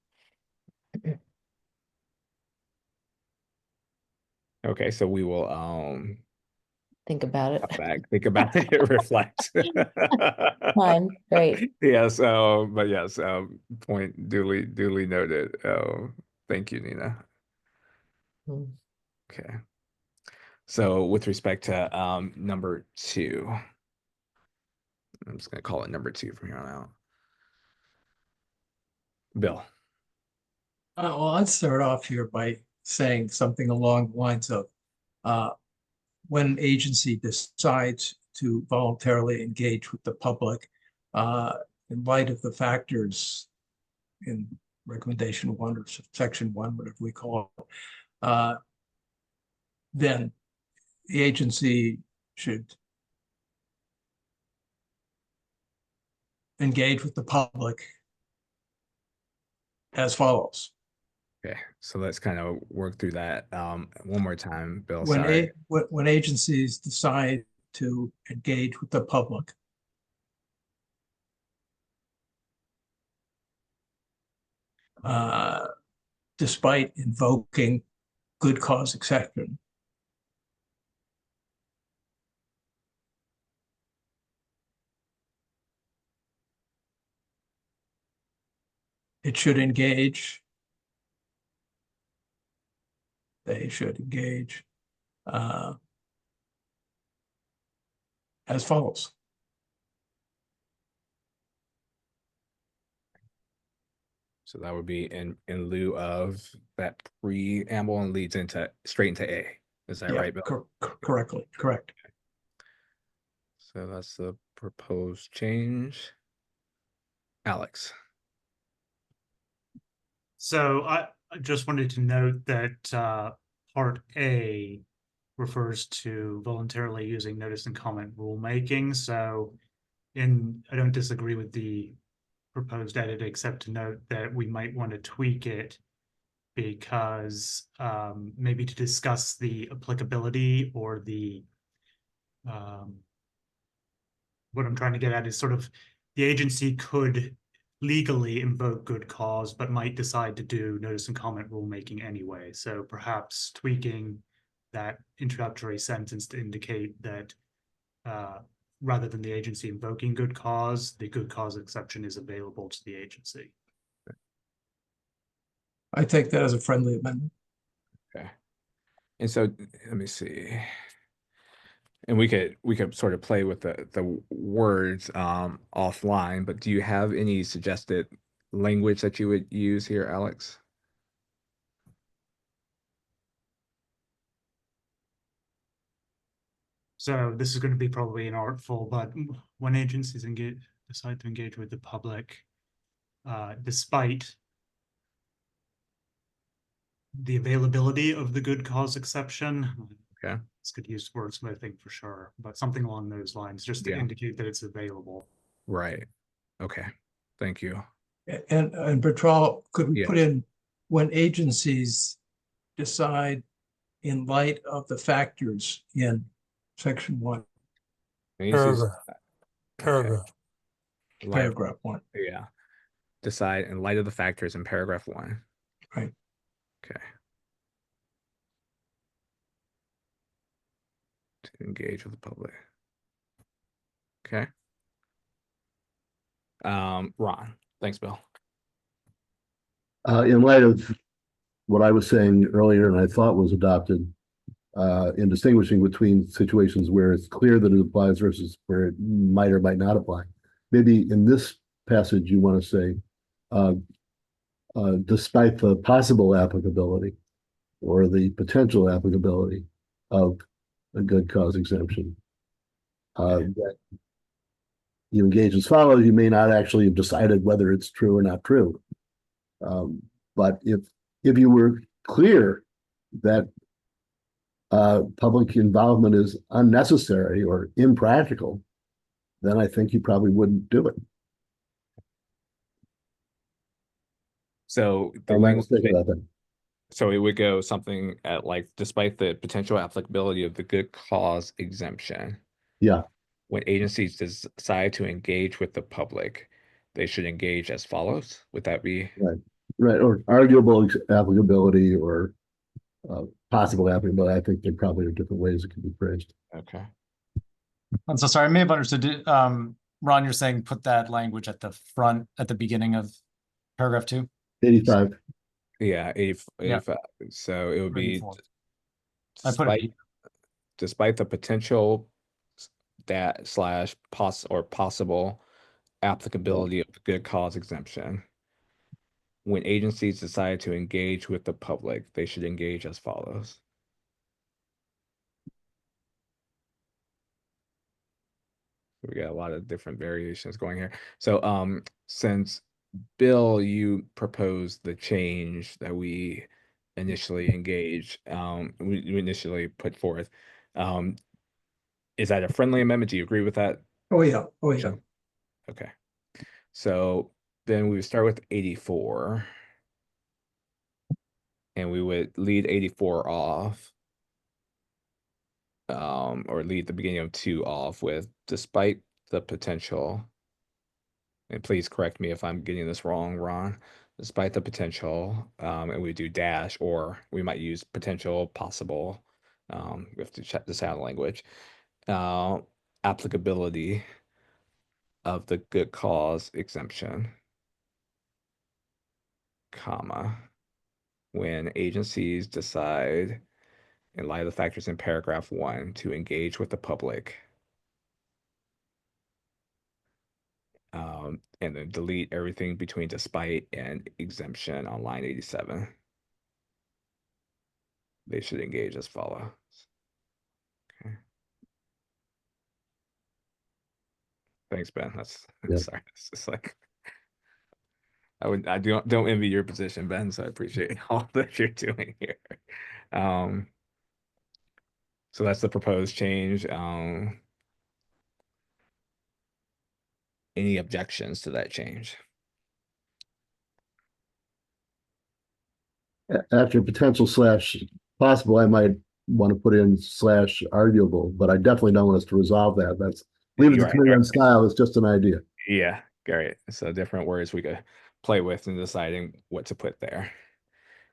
Okay, so we will think about it. Think about it, reflect. Fine, great. Yes, but yes, point duly noted. Thank you, Nina. Okay. So with respect to number 2, I'm just gonna call it number 2 from here on out. Bill. Well, I'd start off here by saying something along the lines of when an agency decides to voluntarily engage with the public, in light of the factors in recommendation 1 or section 1, whatever we call it, then the agency should engage with the public as follows. Okay, so let's kind of work through that one more time, Bill. When Sorry. when agencies decide to engage with the public, despite invoking good cause exception, it should engage. They should engage as follows. So that would be in lieu of that preamble and leads straight into A. Is that right, Bill? Correctly, correct. So that's the proposed change. Alex. So I just wanted to note that part A refers to voluntarily using notice and comment rulemaking. So I don't disagree with the proposed edit, except to note that we might want to tweak it because maybe to discuss the applicability or the what I'm trying to get at is sort of the agency could legally invoke good cause, but might decide to do notice and comment rulemaking anyway. So perhaps tweaking that introductory sentence to indicate that rather than the agency invoking good cause, the good cause exception is available to the agency. I take that as a friendly amendment. Okay. And so let me see. And we could sort of play with the words offline, but do you have any suggested language that you would use here, Alex? So this is going to be probably inartful, but when agencies decide to engage with the public, despite the availability of the good cause exception, okay, this could use wordsmithing for sure, but something along those lines, just to indicate that it's available. Right. Okay. Thank you. And Bertrand, could we put in when agencies decide in light of the factors in section 1? Paragraph. Paragraph 1. Yeah. Decide in light of the factors in paragraph 1. Right. Okay. To engage with the public. Okay. Ron. Thanks, Bill. In light of what I was saying earlier and I thought was adopted, in distinguishing between situations where it's clear that it applies versus where it might or might not apply. Maybe in this passage, you want to say, despite the possible applicability or the potential applicability of a good cause exemption, that you engage as follows. You may not actually have decided whether it's true or not true. But if you were clear that public involvement is unnecessary or impractical, then I think you probably wouldn't do it. So the language, so it would go something at like, despite the potential applicability of the good cause exemption. Yeah. When agencies decide to engage with the public, they should engage as follows. Would that be right? Or arguable applicability or possible applicability. I think there probably are different ways it can be phrased. Okay. I'm so sorry, I may have understood it. Ron, you're saying put that language at the front, at the beginning of paragraph 2? 85. Yeah, 85. So it would be I put it. despite the potential that slash possible applicability of the good cause exemption. When agencies decide to engage with the public, they should engage as follows. We got a lot of different variations going here. So since Bill, you proposed the change that we initially we initially put forth. Is that a friendly amendment? Do you agree with that? Oh, yeah. Oh, yeah. Okay. So then we would start with 84. And we would lead 84 off. Or lead the beginning of 2 off with despite the potential. And please correct me if I'm getting this wrong, Ron. Despite the potential, and we do dash, or we might use potential, possible. We have to check the sound language. Applicability of the good cause exemption, comma, when agencies decide, in light of the factors in paragraph 1, to engage with the public. And then delete everything between despite and exemption on line 87. They should engage as follows. Okay. Thanks, Ben. That's sorry. It's just like I don't envy your position, Ben. So I appreciate all that you're doing here. So that's the proposed change. Any objections to that change? After potential slash possible, I might want to put in slash arguable, but I definitely don't want us to resolve that. That's leave it to committee on style. It's just an idea. Yeah, great. So different words we could play with in deciding what to put there.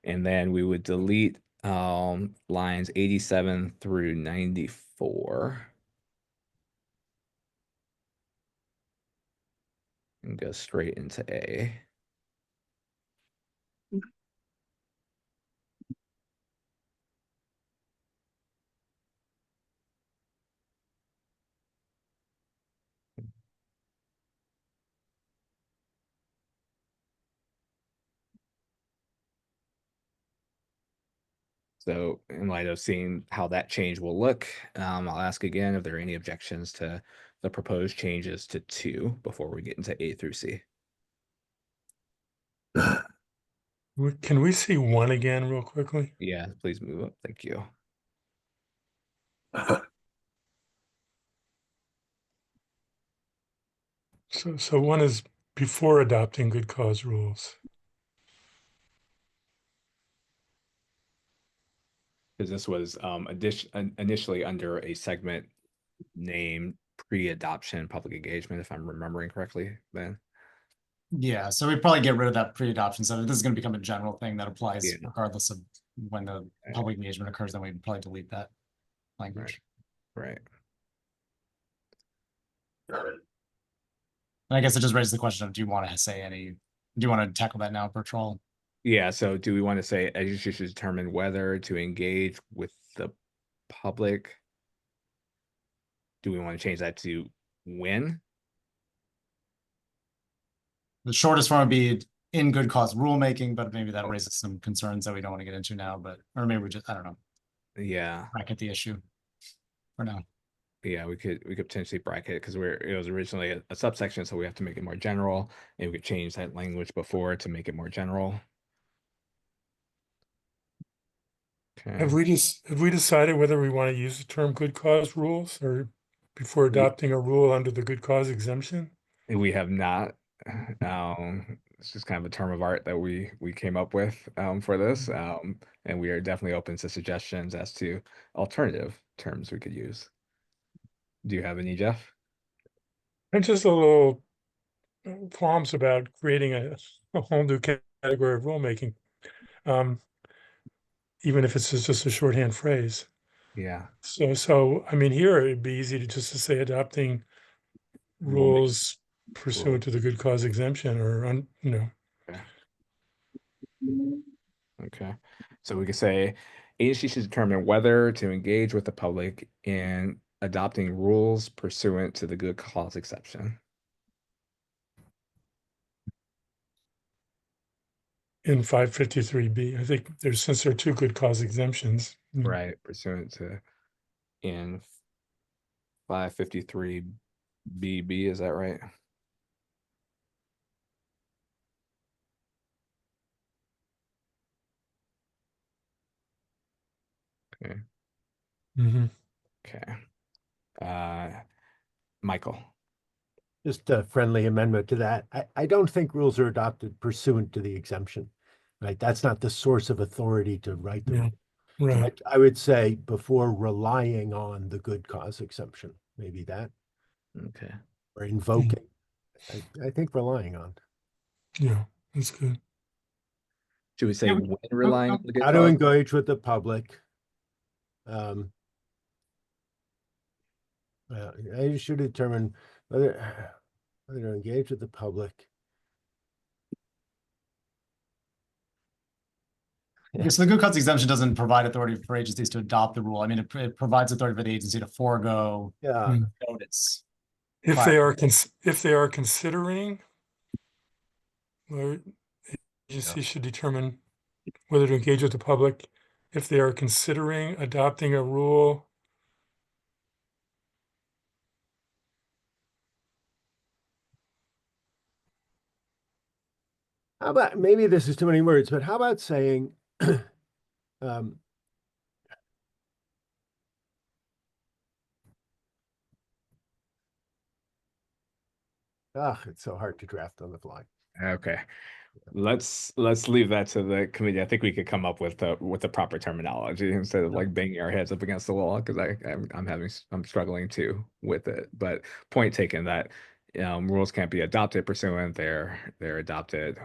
And then we would delete lines 87 through 94. And go straight into A. So in light of seeing how that change will look, I'll ask again if there are any objections to the proposed changes to 2 before we get into A through C. Can we see 1 again real quickly? Yeah, please move up. Thank you. So 1 is before adopting good cause rules. Because this was initially under a segment named pre-adoption public engagement, if I'm remembering correctly, Ben. Yeah, so we probably get rid of that pre-adoption. So this is going to become a general thing that applies regardless of when the public engagement occurs. Then we'd probably delete that language. Right. And I guess it just raises the question of, do you want to tackle that now, Bertrand? Yeah, so do we want to say agency should determine whether to engage with the public? Do we want to change that to when? The shortest form would be in good cause rulemaking, but maybe that raises some concerns that we don't want to get into now, or maybe we just, I don't know. Yeah. Bracket the issue for now. Yeah, we could potentially bracket it because it was originally a subsection, so we have to make it more general, and we could change that language before to make it more general. Okay. Have we decided whether we want to use the term good cause rules or before adopting a rule under the good cause exemption? We have not. It's just kind of a term of art that we came up with for this, and we are definitely open to suggestions as to alternative terms we could use. Do you have any, Jeff? I'm just a little qualms about creating a whole new category of rulemaking, even if it's just a shorthand phrase. Yeah. So I mean, here it'd be easy to say adopting rules pursuant to the good cause exemption, or Okay. Okay. So we could say agency should determine whether to engage with the public in adopting rules pursuant to the good cause exception. In 553B, I think there's, since there are two good cause exemptions. Right, pursuant to in 553BB, is that right? Okay. Okay. Michael. Just a friendly amendment to that. I don't think rules are adopted pursuant to the exemption, right? That's not the source of authority to write them. Right. I would say before relying on the good cause exemption, maybe that. Okay. Or invoking. I think relying on. Yeah, that's good. Should we say when relying on the good How to cause? engage with the public. I should determine whether to engage with the public. Okay, so the good cause exemption doesn't provide authority for agencies to adopt the rule. I mean, it provides authority for the agency to forego notice. If they are considering, or agency should determine whether to engage with the public if they are considering adopting a rule. How about, maybe this is too many words, but how about saying, it's so hard to draft on the fly. Okay. Let's leave that to the committee. I think we could come up with the proper terminology instead of like banging our heads up against the wall, because I'm struggling too with it. But point taken that rules can't be adopted pursuant, they're adopted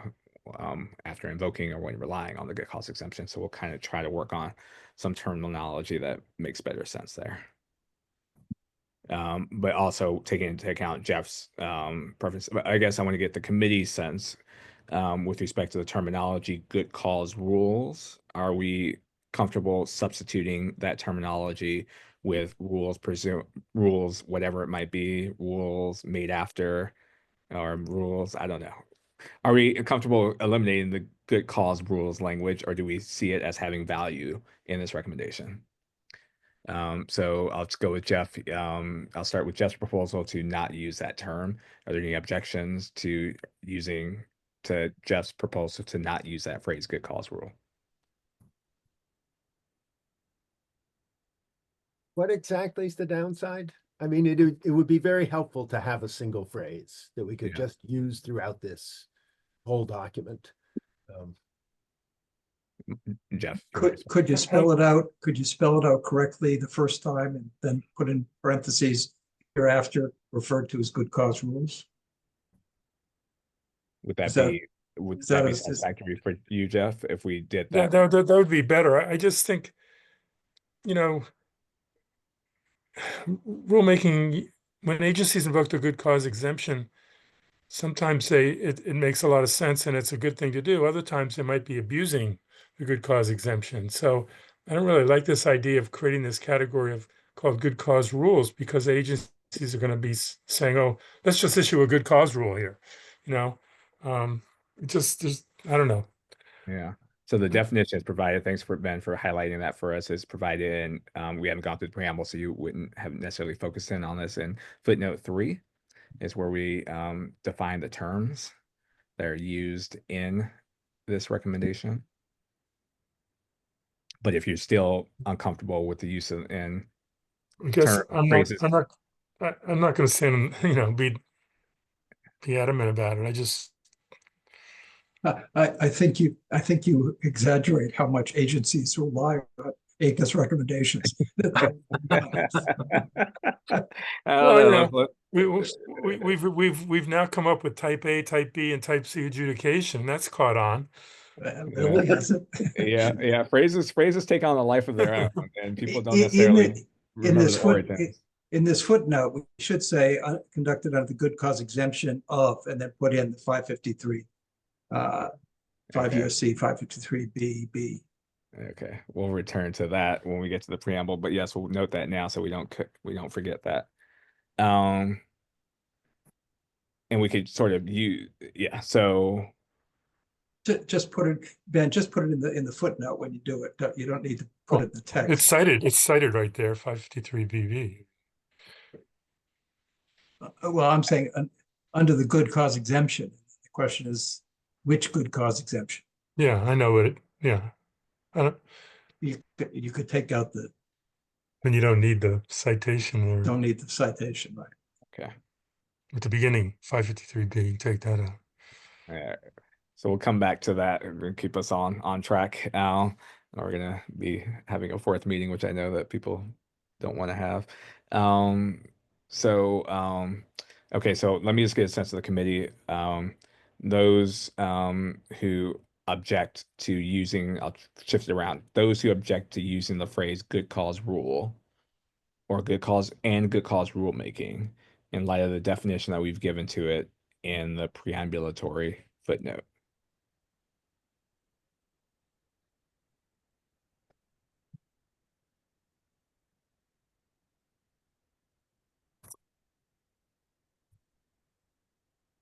after invoking or when relying on the good cause exemption. So we'll kind of try to work on some terminology that makes better sense there. But also taking into account Jeff's preference. But I guess I want to get the committee's sense with respect to the terminology good cause rules. Are we comfortable substituting that terminology with rules, whatever it might be, rules made after, or rules, I don't know. Are we comfortable eliminating the good cause rules language, or do we see it as having value in this recommendation? So I'll just go with Jeff. I'll start with Jeff's proposal to not use that term. Are there any objections to Jeff's proposal to not use that phrase good cause rule? What exactly is the downside? I mean, it would be very helpful to have a single phrase that we could just use throughout this whole document. Jeff, could you spell it out? Could you spell it out correctly the first time and then put in parentheses hereafter referred to as good cause rules? Would that be satisfactory for you, Jeff, if we did that? That would be better. I just think, rulemaking, when agencies invoke the good cause exemption, sometimes it makes a lot of sense and it's a good thing to do. Other times they might be abusing the good cause exemption. So I don't really like this idea of creating this category called good cause rules, because agencies are going to be saying, oh, let's just issue a good cause rule here. Just I don't know. Yeah. So the definition is provided. Thanks for Ben for highlighting that for us. Is provided in we haven't gone through the preamble, so you wouldn't have necessarily focused in on this. In footnote 3 is where we define the terms that are used in this recommendation. But if you're still uncomfortable with the use of I guess I'm not going to say, be adamant about it. I just I think you exaggerate how much agencies rely on ACUS recommendations. We've now come up with type A, type B, and type C adjudication. That's caught on. Yeah. Phrases take on a life of their own, and people don't necessarily remember the origins. In this footnote, we should say conducted under the good cause exemption of, and then put in the 553 5 Okay. USC 553B. Okay, we'll return to that when we get to the preamble, but yes, we'll note that now so we don't forget that. And we could sort of use, yeah, so Just put it, Ben, just put it in the footnote when you do it. You don't need to put it in the text. It's cited right there, 553BB. Well, I'm saying under the good cause exemption. The question is, which good cause exemption? Yeah, I know it. Yeah. You could take out the, And you don't need the citation or don't need the citation, right? okay. at the beginning, 553B, take that out. All right. So we'll come back to that and keep us on track. We're gonna be having a fourth meeting, which I know that people don't want to have. Okay, so let me just get a sense of the committee. Those who object to using, I'll shift it around. Those who object to using the phrase "good cause rule" or "good cause" and "good cause rulemaking" in light of the definition that we've given to it in the preambulatory footnote.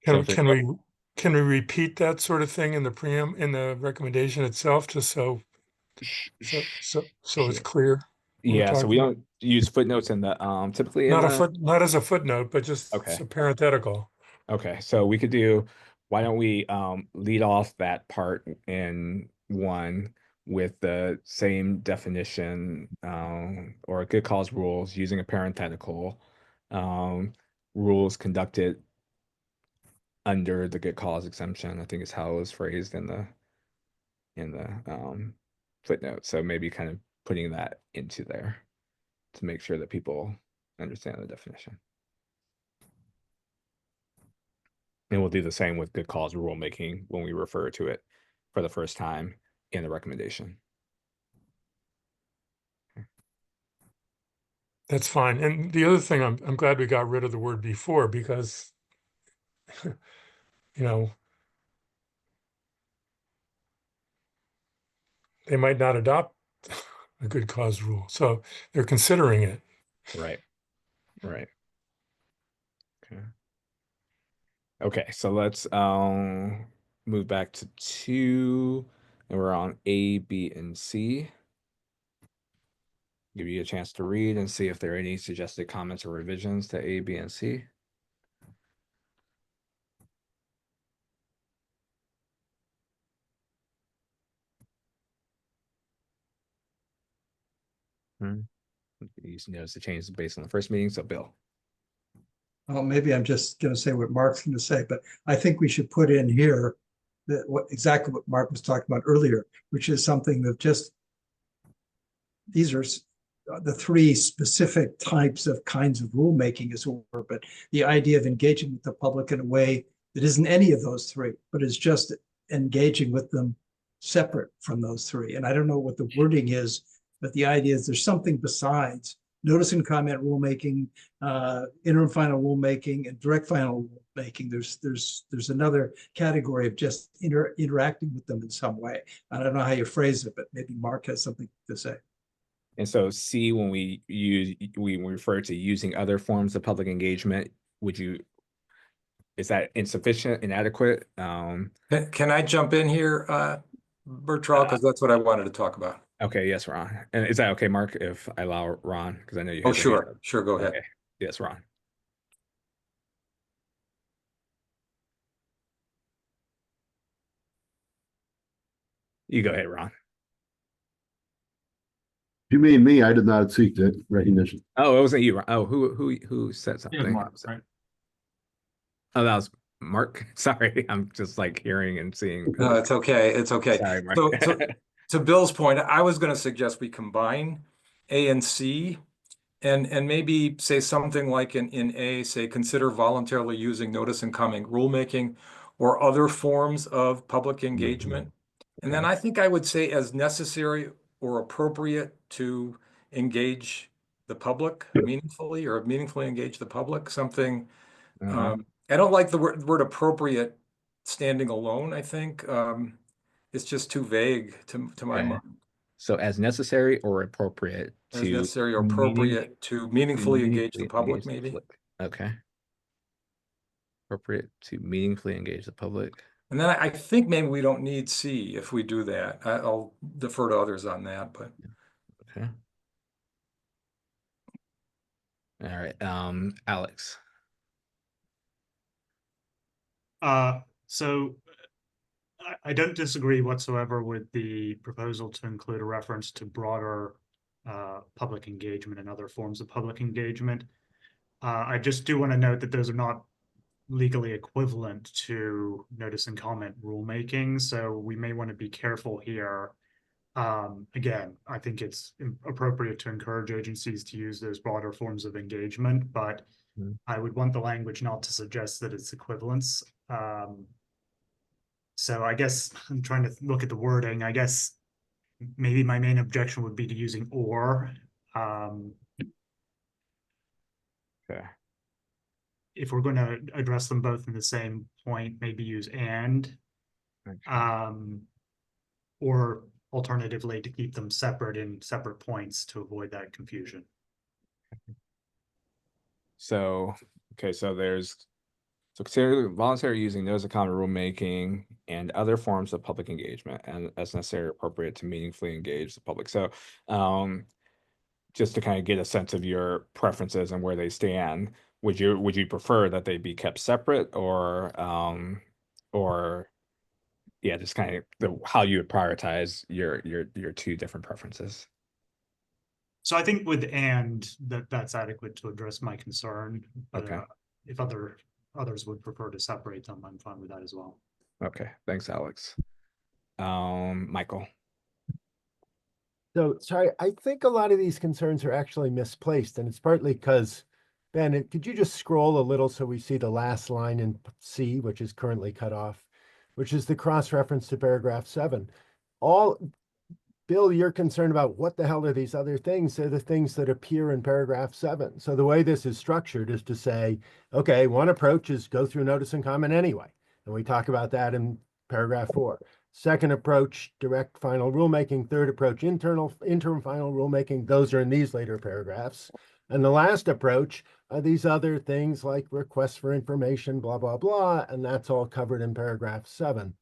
Can we repeat that sort of thing in the recommendation itself, just so it's clear? Yeah, so we don't use footnotes in the typically in not as a footnote, but just a parenthetical. Okay, so we could do, why don't we lead off that part in 1 with the same definition or good cause rules using a parenthetical, rules conducted under the good cause exemption, I think is how it was phrased in the footnote. So maybe kind of putting that into there to make sure that people understand the definition. And we'll do the same with good cause rulemaking when we refer to it for the first time in the recommendation. That's fine. And the other thing, I'm glad we got rid of the word "before" because, they might not adopt a good cause rule. So they're considering it. Right. Okay. Okay, so let's move back to 2, and we're on A, B, and C. Give you a chance to read and see if there are any suggested comments or revisions to A, B, and C. You notice the changes based on the first meeting, so Bill. Well, maybe I'm just going to say what Mark's going to say, but I think we should put in here that exactly what Mark was talking about earlier, which is something that just, these are the 3 specific types of kinds of rulemaking, as it were, but the idea of engaging with the public in a way that isn't any of those 3, but is just engaging with them separate from those 3. And I don't know what the wording is, but the idea is there's something besides notice and comment rulemaking, interim final rulemaking, and direct final rulemaking. There's another category of just interacting with them in some way. I don't know how you phrase it, but maybe Mark has something to say. And so C, when we refer to using other forms of public engagement, is that insufficient, inadequate? Can I jump in here, Bertrand, because that's what I wanted to talk about. Okay, yes, Ron. And is that okay, Mark, if I allow Ron? Because I know you. Oh, sure, go ahead. Okay. Yes, Ron. You go ahead, Ron. You mean me? I did not seek the recognition. Oh, it wasn't you, Ron. Oh, who said something? Mark, right? Oh, that was Mark. Sorry, I'm just like hearing and seeing. No, it's okay. It's okay. Sorry, Mark. So to Bill's point, I was going to suggest we combine A and C, and maybe say something like in A, say consider voluntarily using notice and comment rulemaking or other forms of public engagement. And then I think I would say as necessary or appropriate to engage the public meaningfully or meaningfully engage the public. Something. I don't like the word appropriate standing alone, I think. it's just too vague to my Okay. mind. So as necessary or appropriate As to necessary or meaning- appropriate to meaningfully engage the public, engage the maybe. public. Okay. Appropriate to meaningfully engage the public. And then I think maybe we don't need C if we do that. I'll defer to others on that, but. Okay. All right, Alex. So I don't disagree whatsoever with the proposal to include a reference to broader public engagement and other forms of public engagement. I just do want to note that those are not legally equivalent to notice and comment rulemaking, so we may want to be careful here. Again, I think it's appropriate to encourage agencies to use those broader forms of engagement, but I would want the language not to suggest that it's equivalence. So I guess I'm trying to look at the wording. I guess maybe my main objection would be to using or. Okay. If we're going to address them both in the same point, maybe use and. Okay. Or alternatively to keep them separate in separate points to avoid that confusion. So, okay, so consider voluntary using notice of comment rulemaking and other forms of public engagement and as necessary or appropriate to meaningfully engage the public. So, just to kind of get a sense of your preferences and where they stand, would you prefer that they be kept separate or yeah, just kind of how you would prioritize your two different preferences? So I think with and that's adequate to address my concern. But Okay. If others would prefer to separate them, I'm fine with that as well. Okay, thanks, Alex. Michael. So, sorry, I think a lot of these concerns are actually misplaced, and it's partly because, Ben, could you just scroll a little so we see the last line in C, which is currently cut off, which is the cross-reference to paragraph 7. Bill, you're concerned about what the hell are these other things? They're the things that appear in paragraph 7. So the way this is structured is to say, okay, one approach is go through notice and comment anyway. And we talk about that in paragraph 4. Second approach, direct final rulemaking. Third approach, interim final rulemaking. Those are in these later paragraphs. And the last approach are these other things like requests for information, blah, blah, blah. And that's all covered in paragraph 7.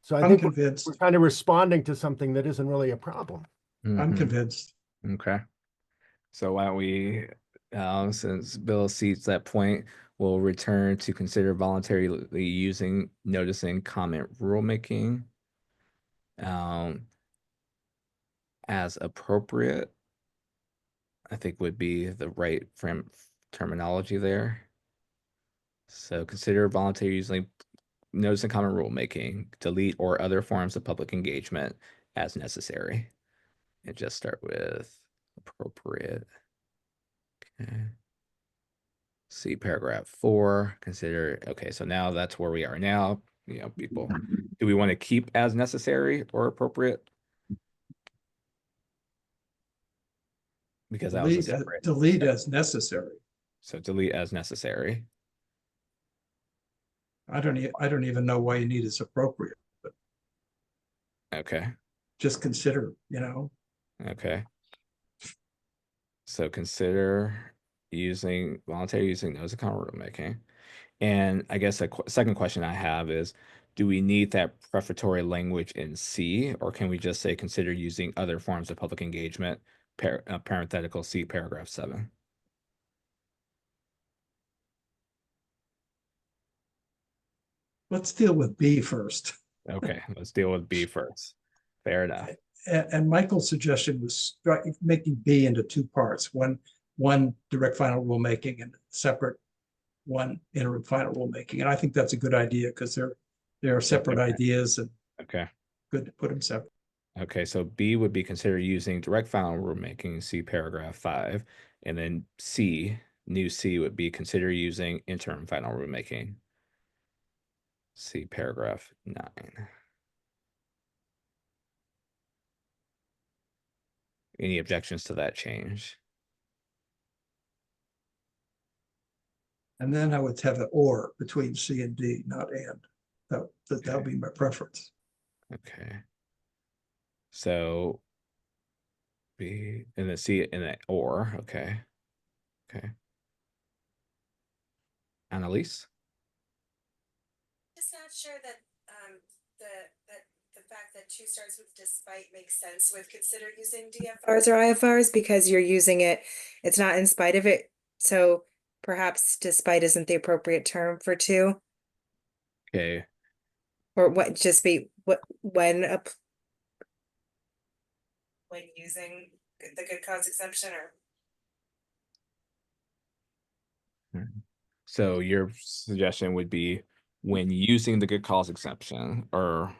So I think we're kind of responding to something that isn't really a problem. I'm convinced. Okay. So why don't we, since Bill sees that point, we'll return to consider voluntarily using notice and comment rulemaking as appropriate, I think would be the right frame terminology there. So consider voluntary using notice and comment rulemaking, delete or other forms of public engagement as necessary. And just start with appropriate. Okay. See paragraph 4, consider, okay, so now that's where we are now. You know, people, do we want to keep as necessary or appropriate? Because that was a separate. Delete as necessary. So delete as necessary. I don't even know why you need it's appropriate, but okay. Just consider, you know. Okay. So consider voluntary using notice of comment rulemaking. And I guess a second question I have is, do we need that prefatory language in C, or can we just say consider using other forms of public engagement, parenthetical C, paragraph 7? Let's deal with B first. Okay, let's deal with B first. Fair enough. And Michael's suggestion was making B into 2 parts. One direct final rulemaking and separate one interim final rulemaking. And I think that's a good idea because they're separate ideas and good to put them separate. Okay, so B would be consider using direct final rulemaking, see paragraph 5, and then C, new C would be consider using interim final rulemaking. See paragraph 9. Any objections to that change? And then I would have an or between C and D, not and. That would be my preference. Okay. So B and then C and then or. Okay. Okay. Annalise? Just not sure that the fact that two starts with despite makes sense with consider using DFRs or IFRs because you're using it, it's not in spite of it. So perhaps despite isn't the appropriate term for two, Okay. or what just be what when using the good cause exception or So your suggestion would be when using the good cause exception or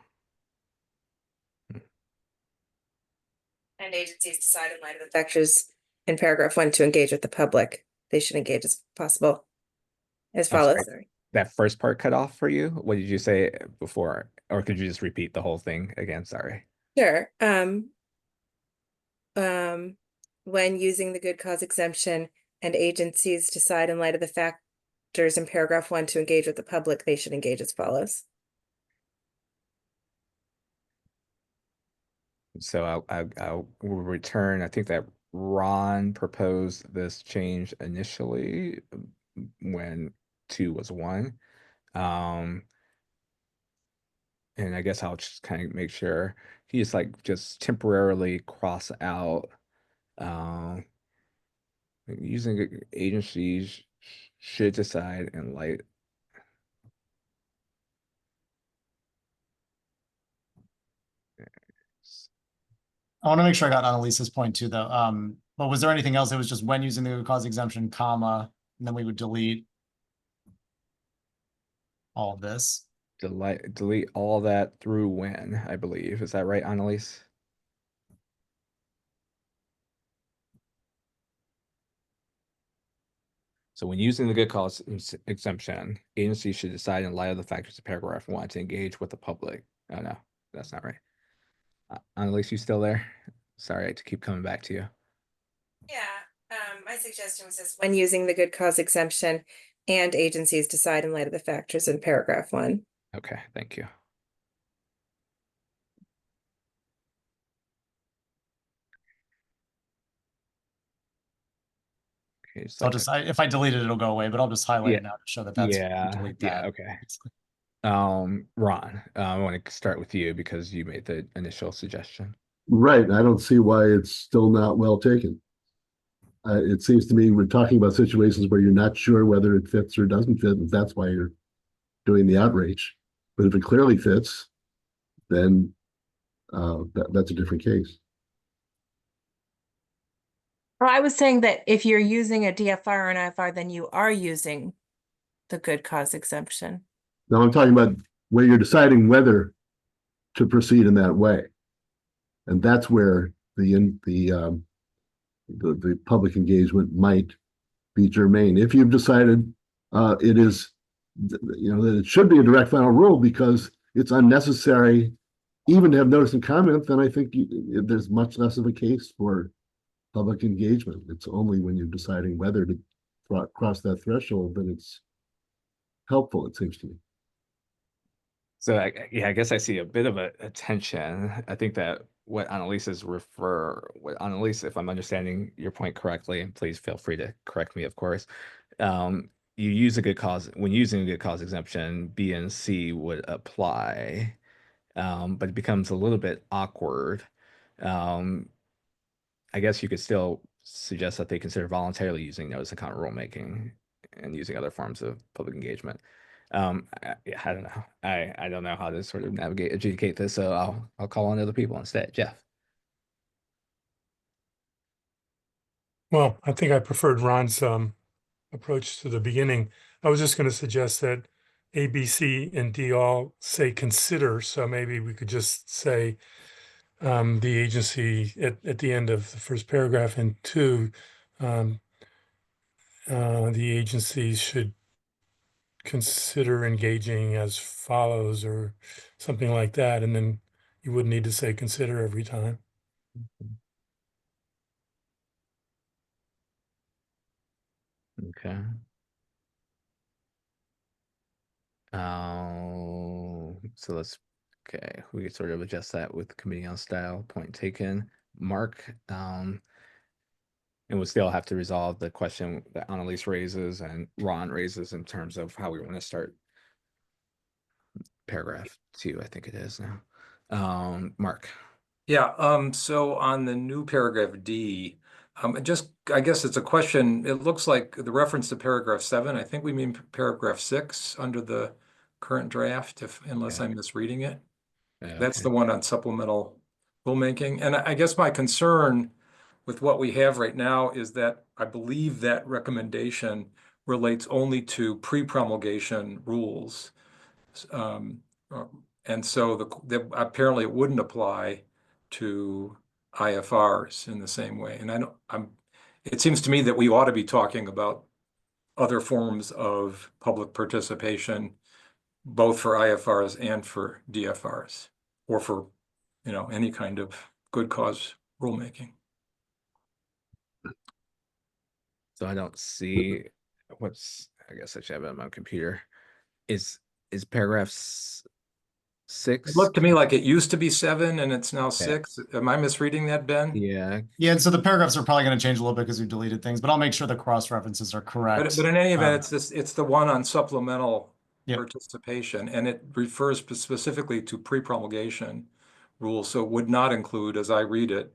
and agencies decide in light of the factors in paragraph 1 to engage with the public. They should engage as possible. As I'm follows. sorry, that first part cut off for you. What did you say before? Or could you just repeat the whole thing again? Sorry. Sure. When using the good cause exemption and agencies decide in light of the factors in paragraph 1 to engage with the public, they should engage as follows. So I'll return. I think that Ron proposed this change initially when 2 was 1. And I guess I'll just kind of make sure he's like just temporarily cross out using agencies should decide in light. I want to make sure I got Annalise's point too, though. But was there anything else? It was just when using the good cause exemption, comma, and then we would delete all of this. Delete all that through when, I believe. Is that right, Annalise? So when using the good cause exemption, agencies should decide in light of the factors of paragraph 1 to engage with the public. Oh no, that's not right. Annalise, you still there? Sorry, I have to keep coming back to you. Yeah, my suggestion was this: when using the good cause exemption and agencies decide in light of the factors in paragraph 1. Okay, thank you. Okay, So I'll just, if I delete it, it'll go away, but I'll just highlight yeah, it now to show that that's delete that. yeah, okay. Ron, I want to start with you because you made the initial suggestion. Right. I don't see why it's still not well taken. It seems to me we're talking about situations where you're not sure whether it fits or doesn't fit, and that's why you're doing the outreach. But if it clearly fits, then that's a different case. Well, I was saying that if you're using a DFR or an IFR, then you are using the good cause exemption. Now I'm talking about where you're deciding whether to proceed in that way, and that's where the public engagement might be germane. If you've decided it is, that it should be a direct final rule because it's unnecessary even to have notice and comment, then I think there's much less of a case for public engagement. It's only when you're deciding whether to cross that threshold that it's helpful, it seems to me. So I guess I see a bit of a tension. I think that what Annalise, if I'm understanding your point correctly, and please feel free to correct me, of course. You use a good cause when using a good cause exemption, B and C would apply, but it becomes a little bit awkward. I guess you could still suggest that they consider voluntarily using notice and comment rulemaking and using other forms of public engagement. I don't know. I don't know how to sort of adjudicate this, so I'll call on other people instead. Jeff. Well, I think I preferred Ron's approach to the beginning. I was just going to suggest that A, B, C, and D all say consider. So maybe we could just say the agency at the end of the first paragraph, and 2, the agencies should consider engaging as follows or something like that. And then you wouldn't need to say consider every time. Okay. So let's Okay, we could sort of adjust that with committee on style, point taken. Mark, and we'll still have to resolve the question that Annalise raises and Ron raises in terms of how we want to start paragraph 2, I think it is now. Mark. Yeah, so on the new paragraph D, I guess it's a question. It looks like the reference to paragraph 7, I think we mean paragraph 6 under the current draft, unless I'm misreading it. That's the one on supplemental rulemaking. And I guess my concern with what we have right now is that I believe that recommendation relates only to pre-promulgation rules. And so apparently it wouldn't apply to IFRs in the same way. And it seems to me that we ought to be talking about other forms of public participation, both for IFRs and for DFRs, or for, any kind of good cause rulemaking. So I don't see I guess I should have it on my computer. Is paragraph 6? It looked to me like it used to be 7 and it's now 6. Am I misreading that, Ben? Yeah. Yeah, and so the paragraphs are probably going to change a little bit because we deleted things, but I'll make sure the cross references are correct. But in any event, it's the one on supplemental Yep. participation, and it refers specifically to pre-promulgation rules, so it would not include, as I read it,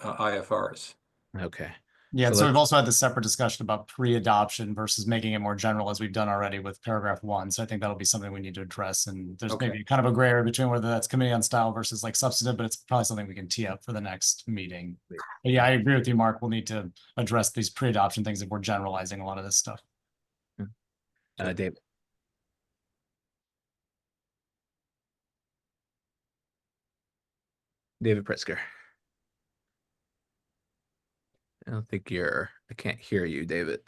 IFRs. Okay. Yeah, So so we've let's- also had this separate discussion about pre-adoption versus making it more general as we've done already with paragraph 1. So I think that'll be something we need to address. And there's Okay. maybe kind of a gray area between whether that's committee on style versus like substantive, but it's probably something we can tee up for the next meeting. But yeah, I agree with you, Mark. We'll need to address these pre-adoption things if we're generalizing a lot of this stuff. Dave. David Pritzker. I don't think I can't hear you, David.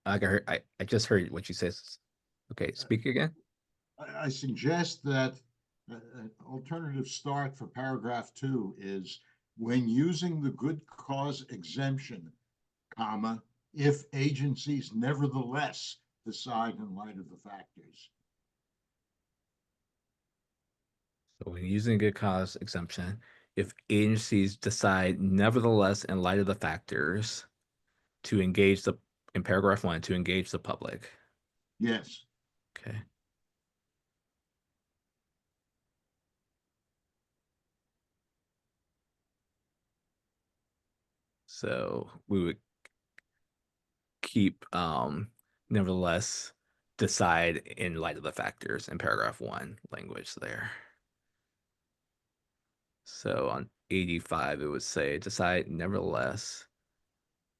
I just heard what you said. Okay, speak again. I suggest that an alternative start for paragraph 2 is when using the good cause exemption, comma, if agencies nevertheless decide in light of the factors. So when using good cause exemption, if agencies decide nevertheless in light of the factors to engage in paragraph 1, to engage the public. Yes. Okay. So we would keep nevertheless decide in light of the factors in paragraph 1 language there. So on 85, it would say decide nevertheless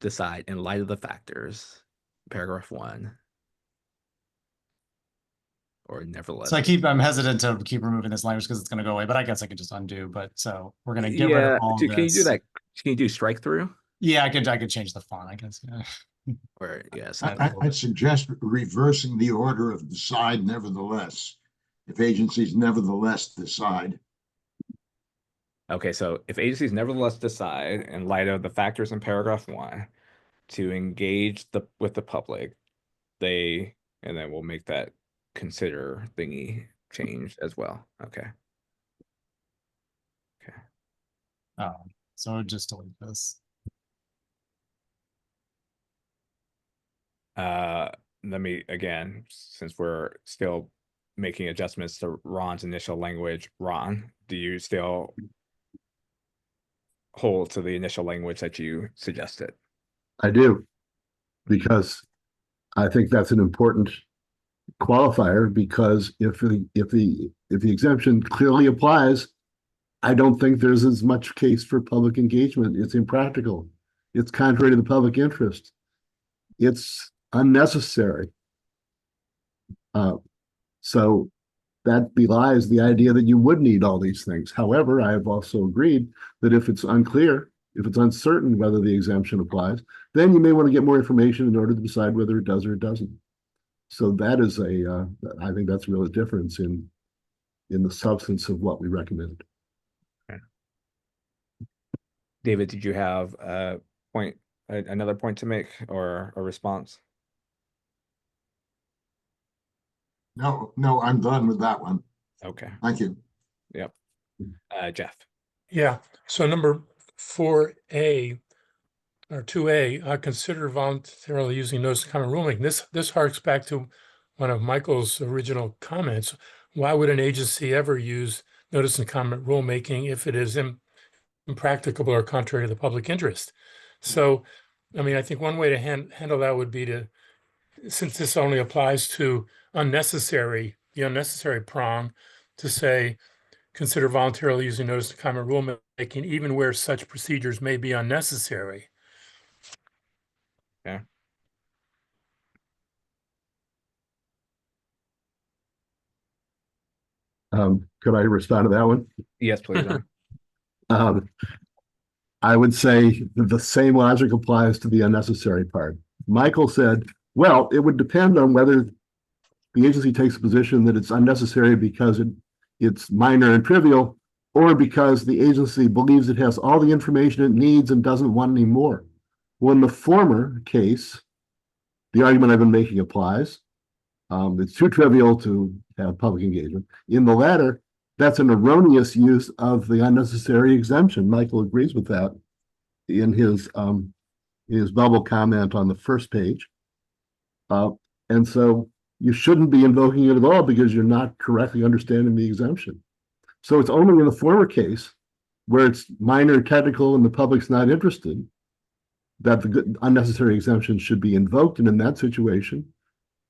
decide in light of the factors, paragraph 1. Or nevertheless. So I'm hesitant to keep removing this language because it's going to go away, but I guess I could just undo. But so we're going to get rid of all Can you this. do that? Can you do strike through? Yeah, I could change the font, I guess. Yeah. Or yes, I'd suggest reversing the order of decide nevertheless. If agencies nevertheless decide. Okay, so if agencies nevertheless decide in light of the factors in paragraph 1 to engage with the public, and then we'll make that consider thingy change as well. Okay. So just delete this. Let me again, since we're still making adjustments to Ron's initial language. Ron, do you still hold to the initial language that you suggested? I do, because I think that's an important qualifier, because if the exemption clearly applies, I don't think there's as much case for public engagement. It's impractical. It's contrary to the public interest. It's unnecessary. So that belies the idea that you would need all these things. However, I have also agreed that if it's unclear, if it's uncertain whether the exemption applies, then you may want to get more information in order to decide whether it does or it doesn't. So that is I think that's really a difference in the substance of what we recommended. Okay. David, did you have another point to make or a response? No, no, I'm done with that one. Okay. Thank you. Yep. Jeff. Yeah, so number 4A or 2A, consider voluntarily using notice of common rulemaking. This harks back to one of Michael's original comments. Why would an agency ever use notice and comment rulemaking if it is impracticable or contrary to the public interest? So, I mean, I think one way to handle that would be to, since this only applies to the unnecessary prong, to say, consider voluntarily using notice of comment rulemaking, even where such procedures may be unnecessary. Yeah. Could I respond to that one? Yes, please. I would say the same logic applies to the unnecessary part. Michael said, well, it would depend on whether the agency takes a position that it's unnecessary because it's minor and trivial, or because the agency believes it has all the information it needs and doesn't want any more. Well, in the former case, the argument I've been making applies. It's too trivial to have public engagement. In the latter, that's an erroneous use of the unnecessary exemption. Michael agrees with that in his bubble comment on the first page. And so you shouldn't be invoking it at all because you're not correctly understanding the exemption. So it's only in the former case where it's minor, technical, and the public's not interested that the unnecessary exemption should be invoked. And in that situation,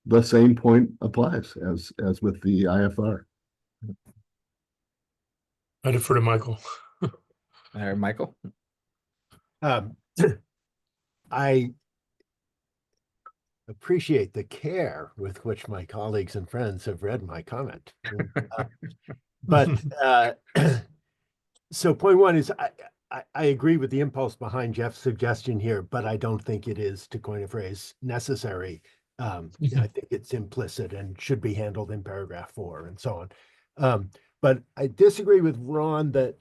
the same point applies as with the IFR. I defer to Michael. Michael? I appreciate the care with which my colleagues and friends have read my comment. So point one is I agree with the impulse behind Jeff's suggestion here, but I don't think it is, to coin a phrase, necessary. I think it's implicit and should be handled in paragraph 4 and so on. But I disagree with Ron that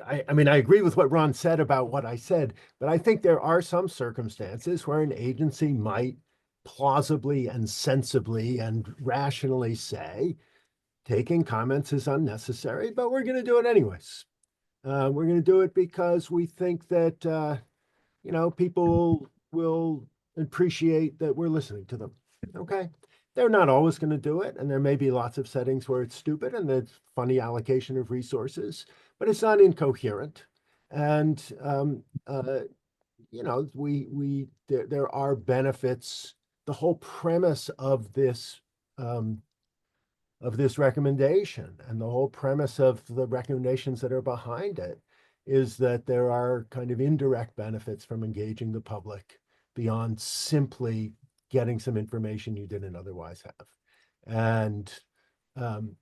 I mean, I agree with what Ron said about what I said, but I think there are some circumstances where an agency might plausibly and sensibly and rationally say, taking comments is unnecessary, but we're going to do it anyways. We're going to do it because we think that, people will appreciate that we're listening to them. Okay. They're not always going to do it. And there may be lots of settings where it's stupid and there's funny allocation of resources, but it's not incoherent. And, there are benefits. The whole premise of this recommendation and the whole premise of the recommendations that are behind it is that there are kind of indirect benefits from engaging the public beyond simply getting some information you didn't otherwise have. And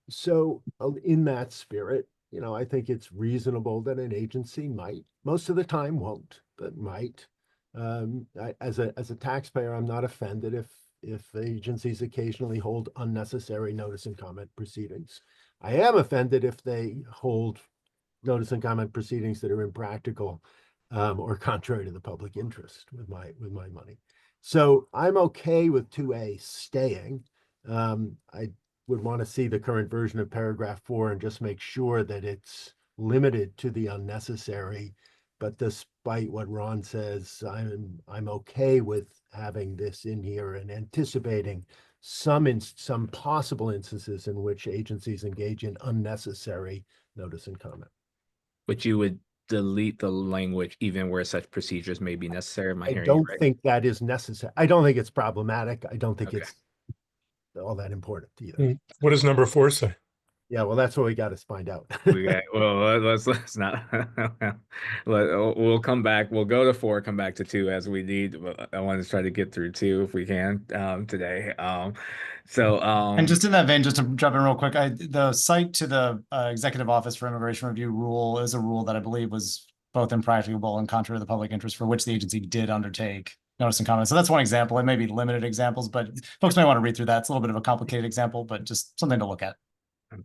so in that spirit, I think it's reasonable that an agency might, most of the time won't, but might. As a taxpayer, I'm not offended if agencies occasionally hold unnecessary notice and comment proceedings. I am offended if they hold notice and comment proceedings that are impractical or contrary to the public interest with my money. So I'm okay with 2A staying. I would want to see the current version of paragraph 4 and just make sure that it's limited to the unnecessary. But despite what Ron says, I'm okay with having this in here and anticipating some possible instances in which agencies engage in unnecessary notice and comment. But you would delete the language even where such procedures may be necessary. Am I hearing you don't right? think that is necessary. I don't think it's problematic. I don't think it's all that important either. What does number 4 say? Yeah, well, that's what we got to find out. Well, let's not. We'll come back. We'll go to 4, come back to 2 as we need. I want to try to get through 2 if we can today. And just in that vein, just to jump in real quick, the cite to the Executive Office for Immigration Review rule is a rule that I believe was both impracticable and contrary to the public interest, for which the agency did undertake notice and comment. So that's one example. It may be limited examples, but folks may want to read through that. It's a little bit of a complicated example, but just something to look at.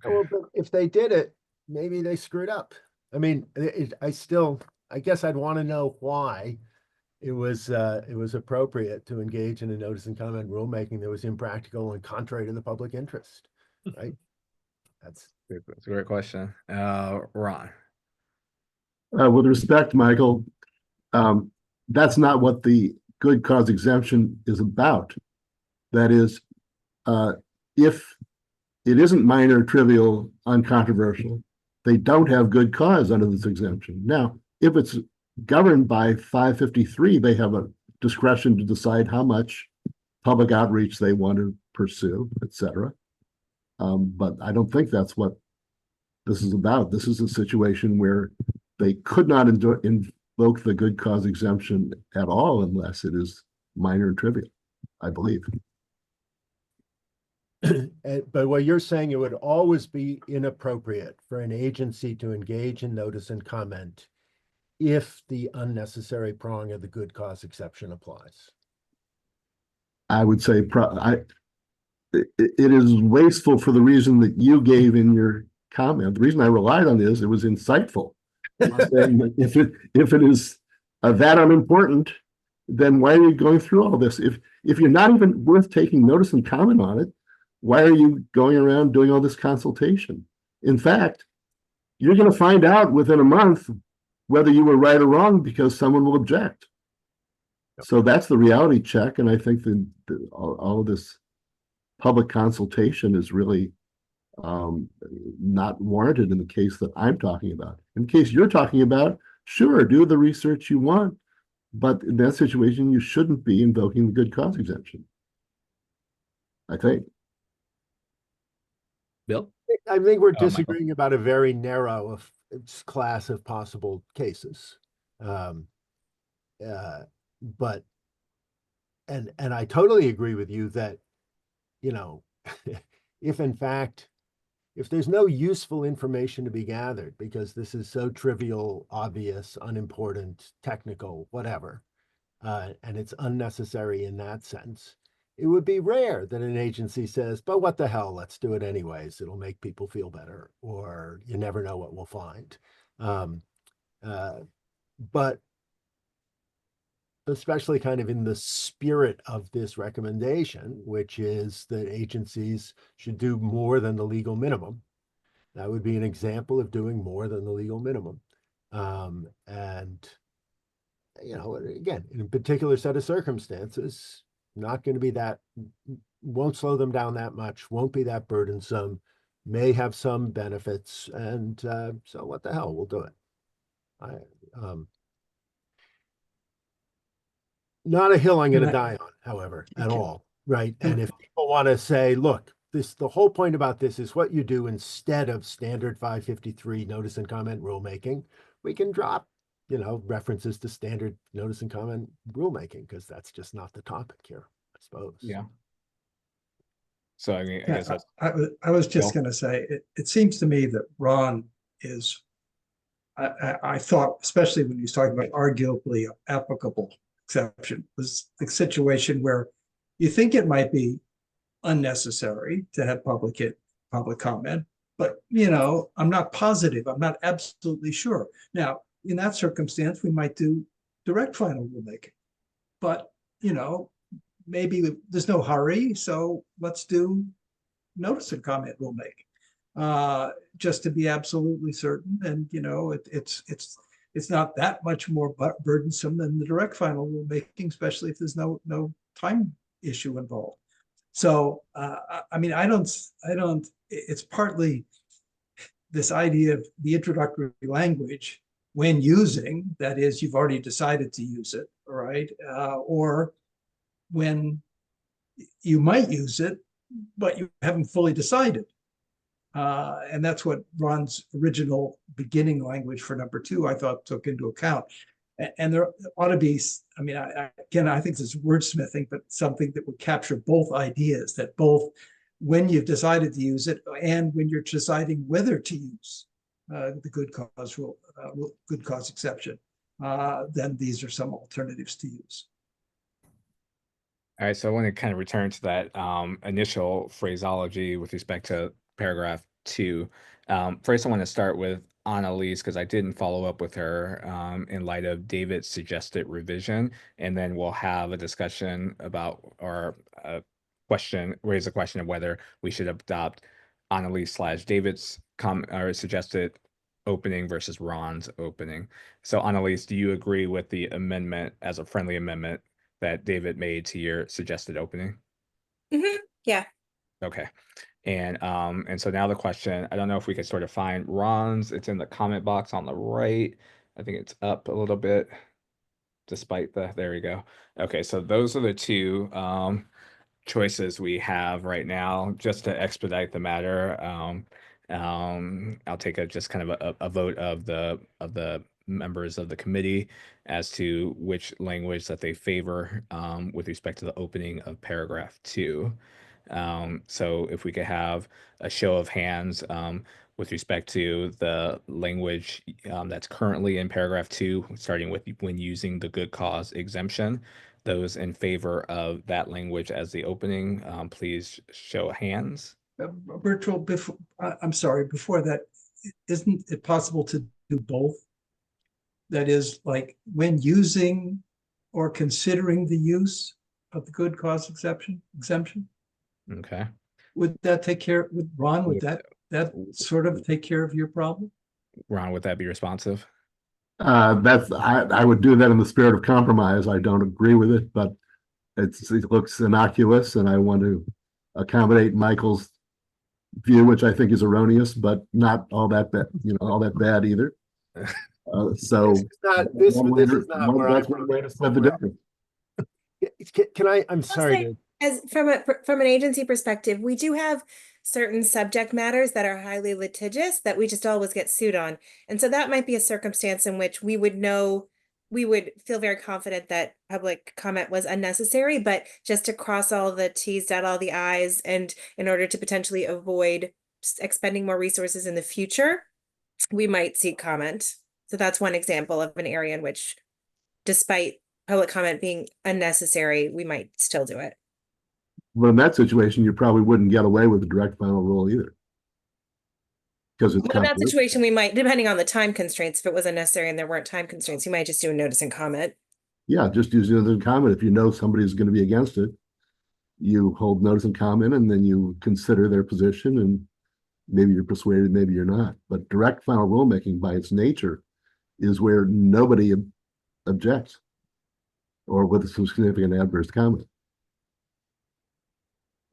Well, but if they did it, maybe they screwed up. I mean, I guess I'd want to know why it was appropriate to engage in a notice and comment rulemaking that was impractical and contrary to the public interest, right? That's a great question. Ron. With respect, Michael, that's not what the good cause exemption is about. That is, if it isn't minor, trivial, uncontroversial, they don't have good cause under this exemption. Now, if it's governed by 553, they have a discretion to decide how much public outreach they want to pursue, etc. But I don't think that's what this is about. This is a situation where they could not invoke the good cause exemption at all unless it is minor and trivial, I believe. But what you're saying, it would always be inappropriate for an agency to engage in notice and comment if the unnecessary prong of the good cause exception applies. I would say it is wasteful for the reason that you gave in your comment. The reason I relied on this, it was insightful. If it is that unimportant, then why are you going through all this? If you're not even worth taking notice and comment on it, why are you going around doing all this consultation? In fact, you're going to find out within a month whether you were right or wrong because someone will object. So that's the reality check. And I think that all of this public consultation is really not warranted in the case that I'm talking about. In the case you're talking about, sure, do the research you want. But in that situation, you shouldn't be invoking the good cause exemption, I think. Bill? I think we're disagreeing about a very narrow class of possible cases. But I totally agree with you that, you know, if in fact, if there's no useful information to be gathered because this is so trivial, obvious, unimportant, technical, whatever, and it's unnecessary in that sense, it would be rare that an agency says, but what the hell, let's do it anyways. It'll make people feel better, or you never know what we'll find. But especially kind of in the spirit of this recommendation, which is that agencies should do more than the legal minimum. That would be an example of doing more than the legal minimum. And, you know, again, in a particular set of circumstances, not going to be that, won't slow them down that much, won't be that burdensome, may have some benefits. And so what the hell, we'll do it. Not a hill I'm going to die on, however, at all, right? And if people want to say, look, the whole point about this is what you do instead of standard 553 notice and comment rulemaking, we can drop, you know, references to standard notice and comment rulemaking because that's just not the topic here, I suppose. Yeah. So I mean, I Yeah, guess that's. I was just going to say, it seems to me that Ron is, I thought, especially when he was talking about arguably applicable exception, was the situation where you think it might be unnecessary to have public comment, but you know, I'm not positive, I'm not absolutely sure. Now, in that circumstance, we might do direct final rulemaking, but you know, maybe there's no hurry, so let's do notice and comment rulemaking, just to be absolutely certain. And you know, it's not that much more burdensome than the direct final rulemaking, especially if there's no time issue involved. So I mean, I don't. It's partly this idea of the introductory language when using, that is, you've already decided to use it, right? Or when you might use it, but you haven't fully decided. And that's what Ron's original beginning language for number 2, I thought, took into account. And there ought to be, I mean, again, I think this is wordsmithing, but something that would capture both ideas, that both when you've decided to use it and when you're deciding whether to use the good cause rule, good cause exception, then these are some alternatives to use. All right, so I want to kind of return to that initial phraseology with respect to paragraph 2. First, I want to start with Annalise, because I didn't follow up with her in light of David's suggested revision, and then we'll have a discussion about or raise a question of whether we should adopt Annalise / David's suggested opening versus Ron's opening. So Annalise, do you agree with the amendment as a friendly amendment that David made to your suggested opening? Yeah. Okay. And so now the question, I don't know if we could sort of find Ron's. It's in the comment box on the right. I think it's up a little bit despite there we go. Okay, so those are the two choices we have right now just to expedite the matter. I'll take just kind of a vote of the members of the committee as to which language that they favor with respect to the opening of paragraph 2. So if we could have a show of hands with respect to the language that's currently in paragraph 2, starting with when using the good cause exemption. Those in favor of that language as the opening, please show of hands. Bertrand, I'm sorry, before that, isn't it possible to do both? That is, like, when using or considering the use of the good cause exemption? Okay. Would that take care, Ron, would that sort of take care of your problem? Ron, would that be responsive? I would do that in the spirit of compromise. I don't agree with it, but it looks innocuous, and I want to accommodate Michael's view, which I think is erroneous, but not all that bad, all that bad either. So this is not where that's one way to split the difference. Can I'm sorry. As from an agency perspective, we do have certain subject matters that are highly litigious that we just always get sued on. And so that might be a circumstance in which we would feel very confident that public comment was unnecessary, but just to cross all the T's, dot all the I's, and in order to potentially avoid expending more resources in the future, we might seek comment. So that's one example of an area in which, despite public comment being unnecessary, we might still do it. Well, in that situation, you probably wouldn't get away with the direct final rule either. Because it's in that situation, we might, depending on the time constraints, if it was unnecessary and there weren't time constraints, you might just do a notice and comment. Yeah, just use notice and comment. If you know somebody's going to be against it, you hold notice and comment, and then you consider their position, and maybe you're persuaded, maybe you're not. But direct final rulemaking, by its nature, is where nobody objects or with some significant adverse comment.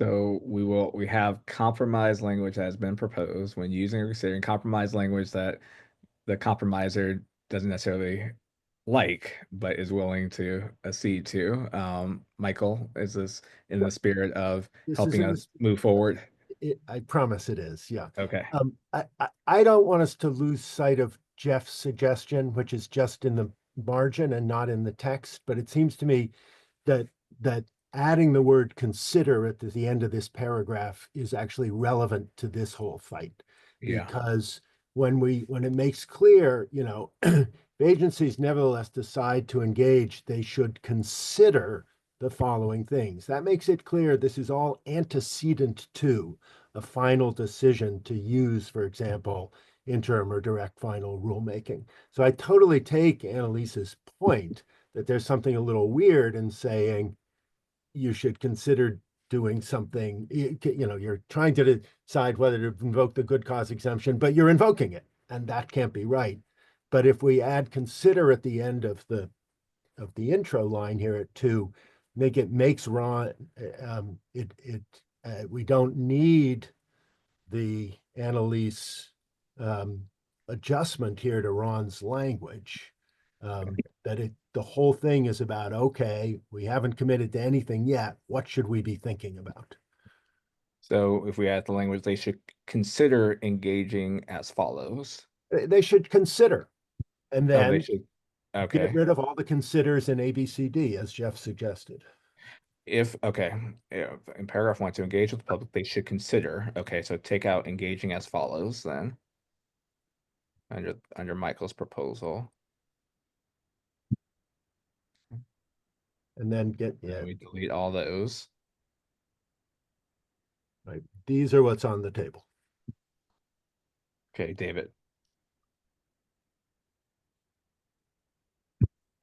So we have compromise language that has been proposed when using or considering compromise language that the compromiser doesn't necessarily like, but is willing to accede to. Michael, is this in the spirit of helping us move forward? I promise it is. Yeah. Okay. I don't want us to lose sight of Jeff's suggestion, which is just in the margin and not in the text. But it seems to me that adding the word consider at the end of this paragraph is actually relevant to this whole fight. Yeah. Because when it makes clear, if agencies nevertheless decide to engage, they should consider the following things. That makes it clear this is all antecedent to a final decision to use, for example, interim or direct final rulemaking. So I totally take Annalise's point that there's something a little weird in saying you should consider doing something. You're trying to decide whether to invoke the good cause exemption, but you're invoking it, and that can't be right. But if we add consider at the end of the intro line here at 2, makes Ron, we don't need the Annalise adjustment here to Ron's language. The whole thing is about, okay, we haven't committed to anything yet. What should we be thinking about? So if we add the language, they should consider engaging as follows. They should consider, and then they should, okay, get rid of all the considers in ABCD, as Jeff suggested. In paragraph 1, to engage with the public, they should consider. Okay, so take out engaging as follows then under Michael's proposal. And then we delete all those. Right. These are what's on the table. Okay, David.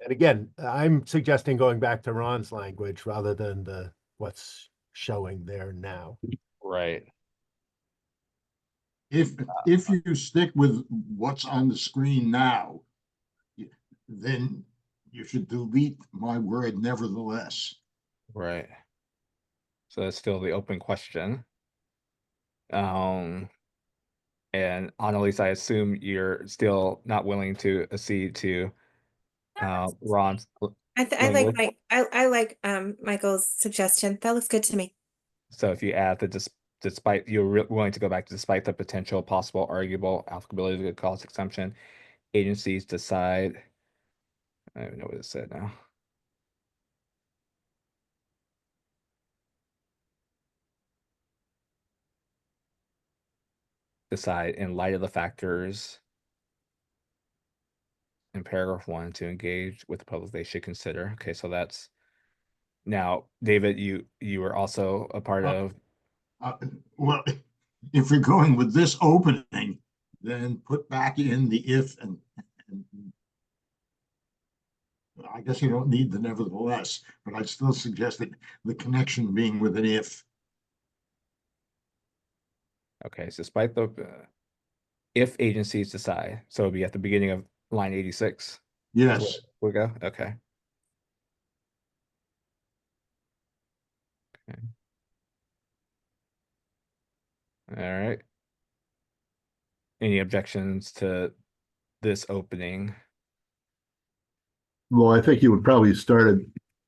And again, I'm suggesting going back to Ron's language rather than what's showing there now. Right. If you stick with what's on the screen now, then you should delete my word nevertheless. Right. So that's still the open question. And Annalise, I assume you're still not willing to accede to Ron's I like language. I like Michael's suggestion. That looks good to me. So if you add the despite, you're willing to go back to despite the potential possible arguable applicability of the good cause exemption, agencies decide. I don't even know what it said now. Decide in light of the factors in paragraph 1 to engage with the public they should consider. Okay, so that's now, David, you were also a part of. Well, if you're going with this opening, then put back in the if and I guess you don't need the nevertheless, but I still suggest that the connection being with an if. Okay, so despite the if agencies decide, so it'll be at the beginning of line 86. Yes. We go. Okay. Okay. All right. Any objections to this opening? Well, I think you would probably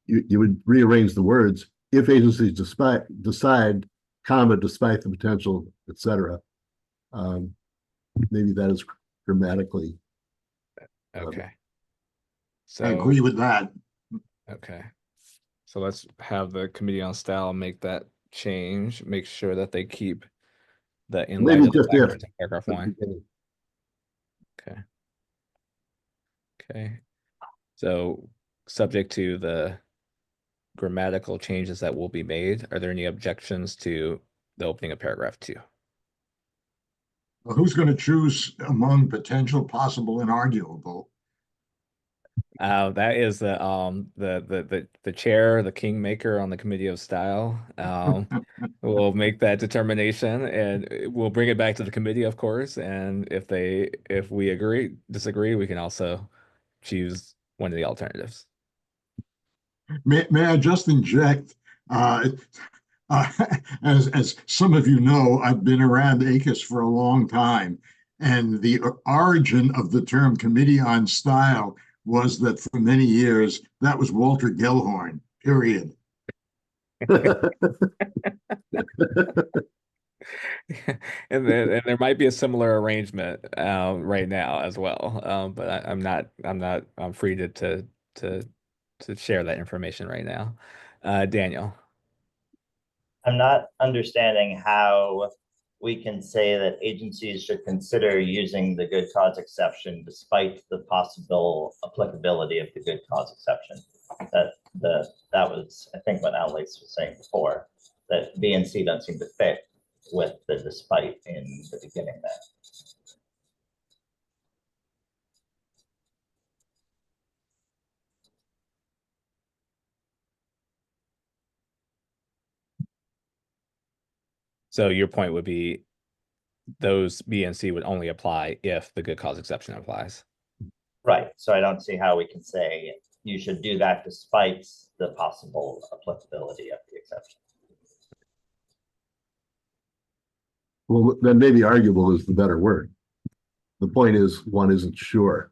you would rearrange the words if agencies decide, comma, despite the potential, etc. Maybe that is grammatically. Okay. I agree with that. Okay. So let's have the committee on style make that change, make sure that they keep the in light Maybe of the just if. factors in paragraph 1. Okay. Okay. So subject to the grammatical changes that will be made, are there any objections to the opening of paragraph 2? Well, who's going to choose among potential, possible, and arguable? That is the chair, the kingmaker on the committee of style. Will make that determination and we'll bring it back to the committee, of course. And if we disagree, we can also choose one of the alternatives. May I just inject? As some of you know, I've been around ACUS for a long time, and the origin of the term Committee on Style was that for many years that was Walter Gellhorn. Period. And there might be a similar arrangement right now as well. But I'm free to share that information right now. Daniel. I'm not understanding how we can say that agencies should consider using the good cause exception despite the possible applicability of the good cause exception. That was, I think, what Annalise was saying before, that B and C don't seem to fit with the despite in the beginning there. So your point would be those B and C would only apply if the good cause exception applies. Right. So I don't see how we can say you should do that despite the possible applicability of the exception. Well, then maybe arguable is the better word. The point is one isn't sure.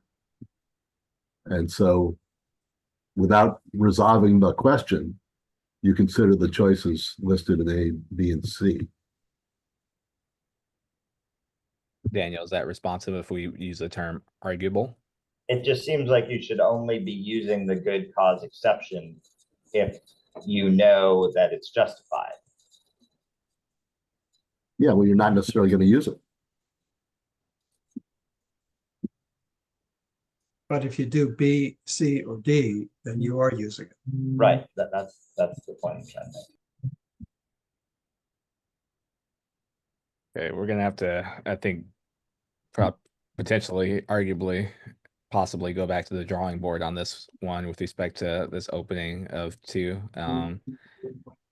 And so without resolving the question, you consider the choices listed in A, B, and C. Daniel, is that responsive if we use the term arguable? It just seems like you should only be using the good cause exception if you know that it's justified. Yeah, well, you're not necessarily going to use it. But if you do B, C, or D, then you are using it. Right. That's the point I'm trying to make. Okay, we're gonna have to, I think, potentially, arguably, possibly go back to the drawing board on this one with respect to this opening of 2.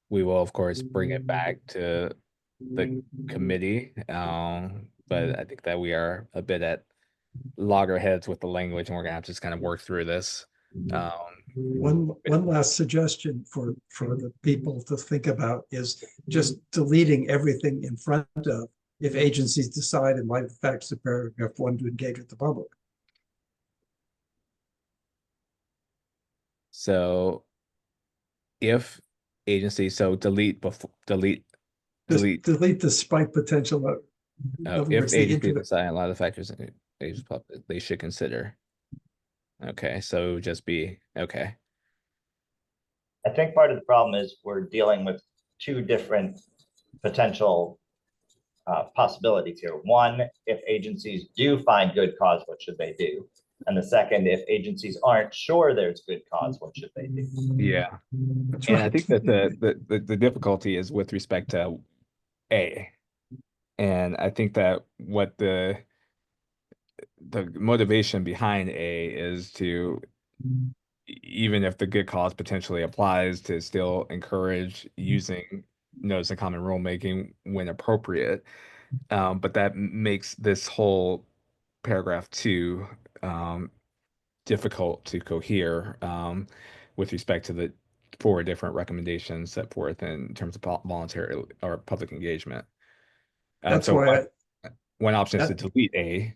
We will, of course, bring it back to the committee, but I think that we are a bit at loggerheads with the language, and we're gonna have to just kind of work through this. One last suggestion for the people to think about is just deleting everything in front of if agencies decide in light of the facts of paragraph 1 to engage with the public. So if agency, so delete Delete the spike potential. In other if words, the agency inter- decide a lot of the factors they should consider. Okay, so it would just be okay. I think part of the problem is we're dealing with 2 different potential possibilities here. One, if agencies do find good cause, what should they do? And the second, if agencies aren't sure there's good cause, what should they do? Yeah. And I think that the difficulty is with respect to A. And I think that what the motivation behind A is to, even if the good cause potentially applies, to still encourage using notice and common rulemaking when appropriate. But that makes this whole paragraph 2 difficult to cohere with respect to the 4 different recommendations set forth in terms of voluntary or public engagement. That's so why one option is to delete A.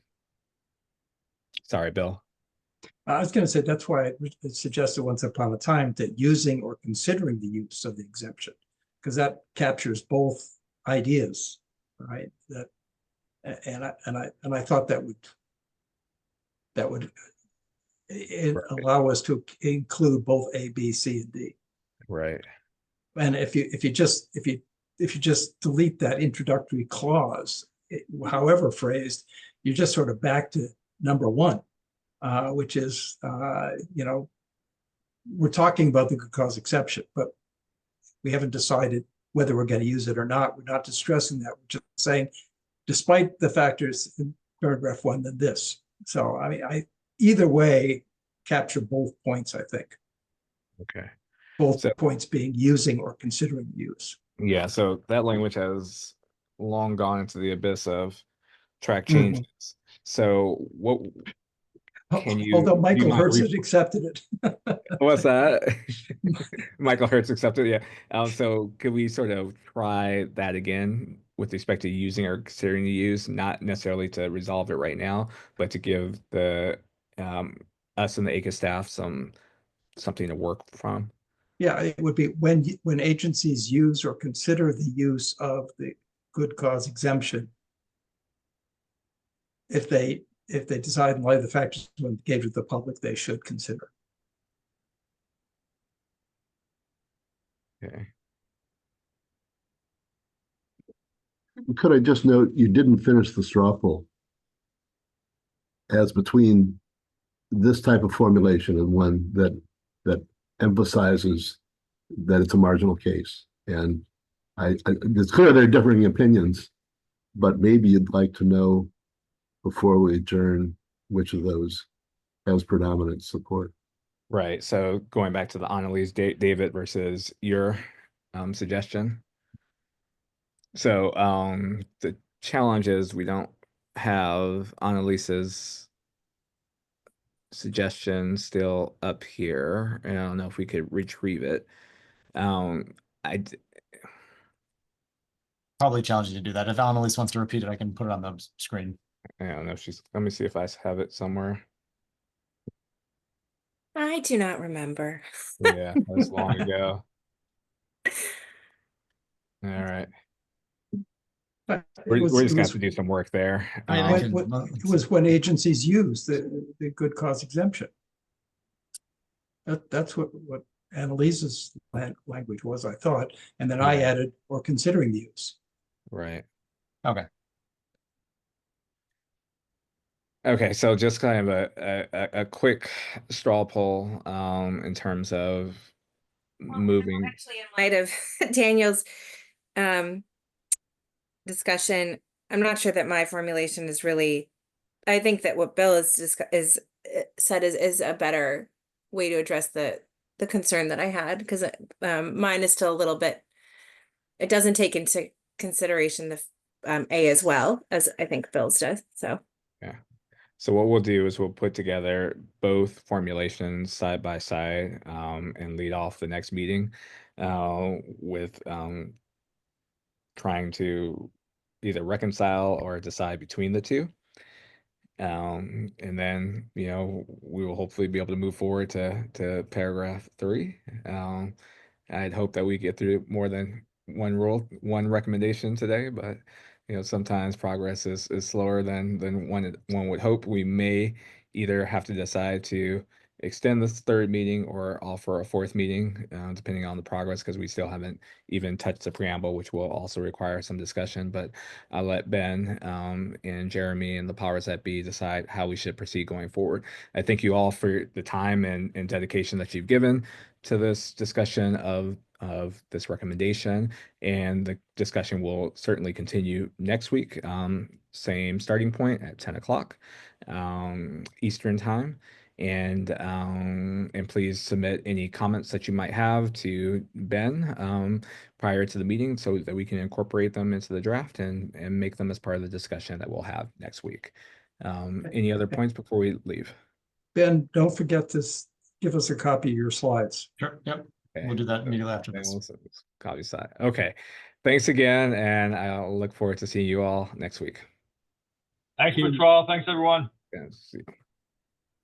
Sorry, Bill. I was going to say that's why it suggested once upon a time that using or considering the use of the exemption, because that captures both ideas, right? That and I thought that would allow us to include both A, B, C, and D. Right. And if you just delete that introductory clause, however phrased, you're just sort of back to number 1, which is we're talking about the good cause exception, but we haven't decided whether we're going to use it or not. We're not distressing that. We're just saying, despite the factors in paragraph 1, then this. So I mean, either way capture both points, I think. Okay. Both points being using or considering use. Yeah, so that language has long gone into the abyss of track changes. So what can you? Although Michael Hertz had accepted it. What's that? Michael Hertz accepted, yeah. So could we sort of try that again with respect to using or considering the use, not necessarily to resolve it right now, but to give the us and the ACUS staff something to work from? Yeah, it would be when agencies use or consider the use of the good cause exemption. If they decide in light of the factors to engage with the public, they should consider. Okay. Could I just note you didn't finish the straw poll as between this type of formulation and one that emphasizes that it's a marginal case. And it's clear there are differing opinions, but maybe you'd like to know before we adjourn which of those has predominant support. Right. So going back to the Annalise David versus your suggestion. So the challenge is we don't have Annalise's suggestion still up here. I don't know if we could retrieve it. Probably challenging to do that. If Annalise wants to repeat it, I can put it on the screen. I don't know if let me see if I have it somewhere. I do not remember. Yeah, that's long ago. All right. We're just gonna have to do some work there. It was when agencies use the good cause exemption. That's what Annalise's language was, I thought, and then I added or considering the use. Right. Okay. Okay, so just kind of a quick straw poll in terms of moving. Actually, in light of Daniel's discussion, I'm not sure that my formulation is really I think that what Bill said is a better way to address the concern that I had, because mine is still a little bit, it doesn't take into consideration the A as well as I think Bill's does. So Yeah. So what we'll do is we'll put together both formulations side by side, and lead off the next meeting with trying to either reconcile or decide between the two. And then, we will hopefully be able to move forward to paragraph 3. I'd hope that we get through more than one recommendation today, but sometimes progress is slower than one would hope. We may either have to decide to extend this 3rd meeting or offer a 4th meeting, depending on the progress, because we still haven't even touched the preamble, which will also require some discussion. But I'll let Ben and Jeremy and the powers that be decide how we should proceed going forward. I thank you all for the time and dedication that you've given to this discussion of this recommendation, and the discussion will certainly continue next week. Same starting point at 10 o'clock Eastern time. And please submit any comments that you might have to Ben prior to the meeting, so that we can incorporate them into the draft and make them as part of the discussion that we'll have next week. Any other points before we leave? Ben, don't forget to give us a copy of your slides. Sure. Yep. Okay. We'll do that immediately after And this. we'll send this copy side. Okay. Thanks again, and I'll look forward to seeing you all next week. Thanks, Patrol. Thanks, everyone. Yeah, see you.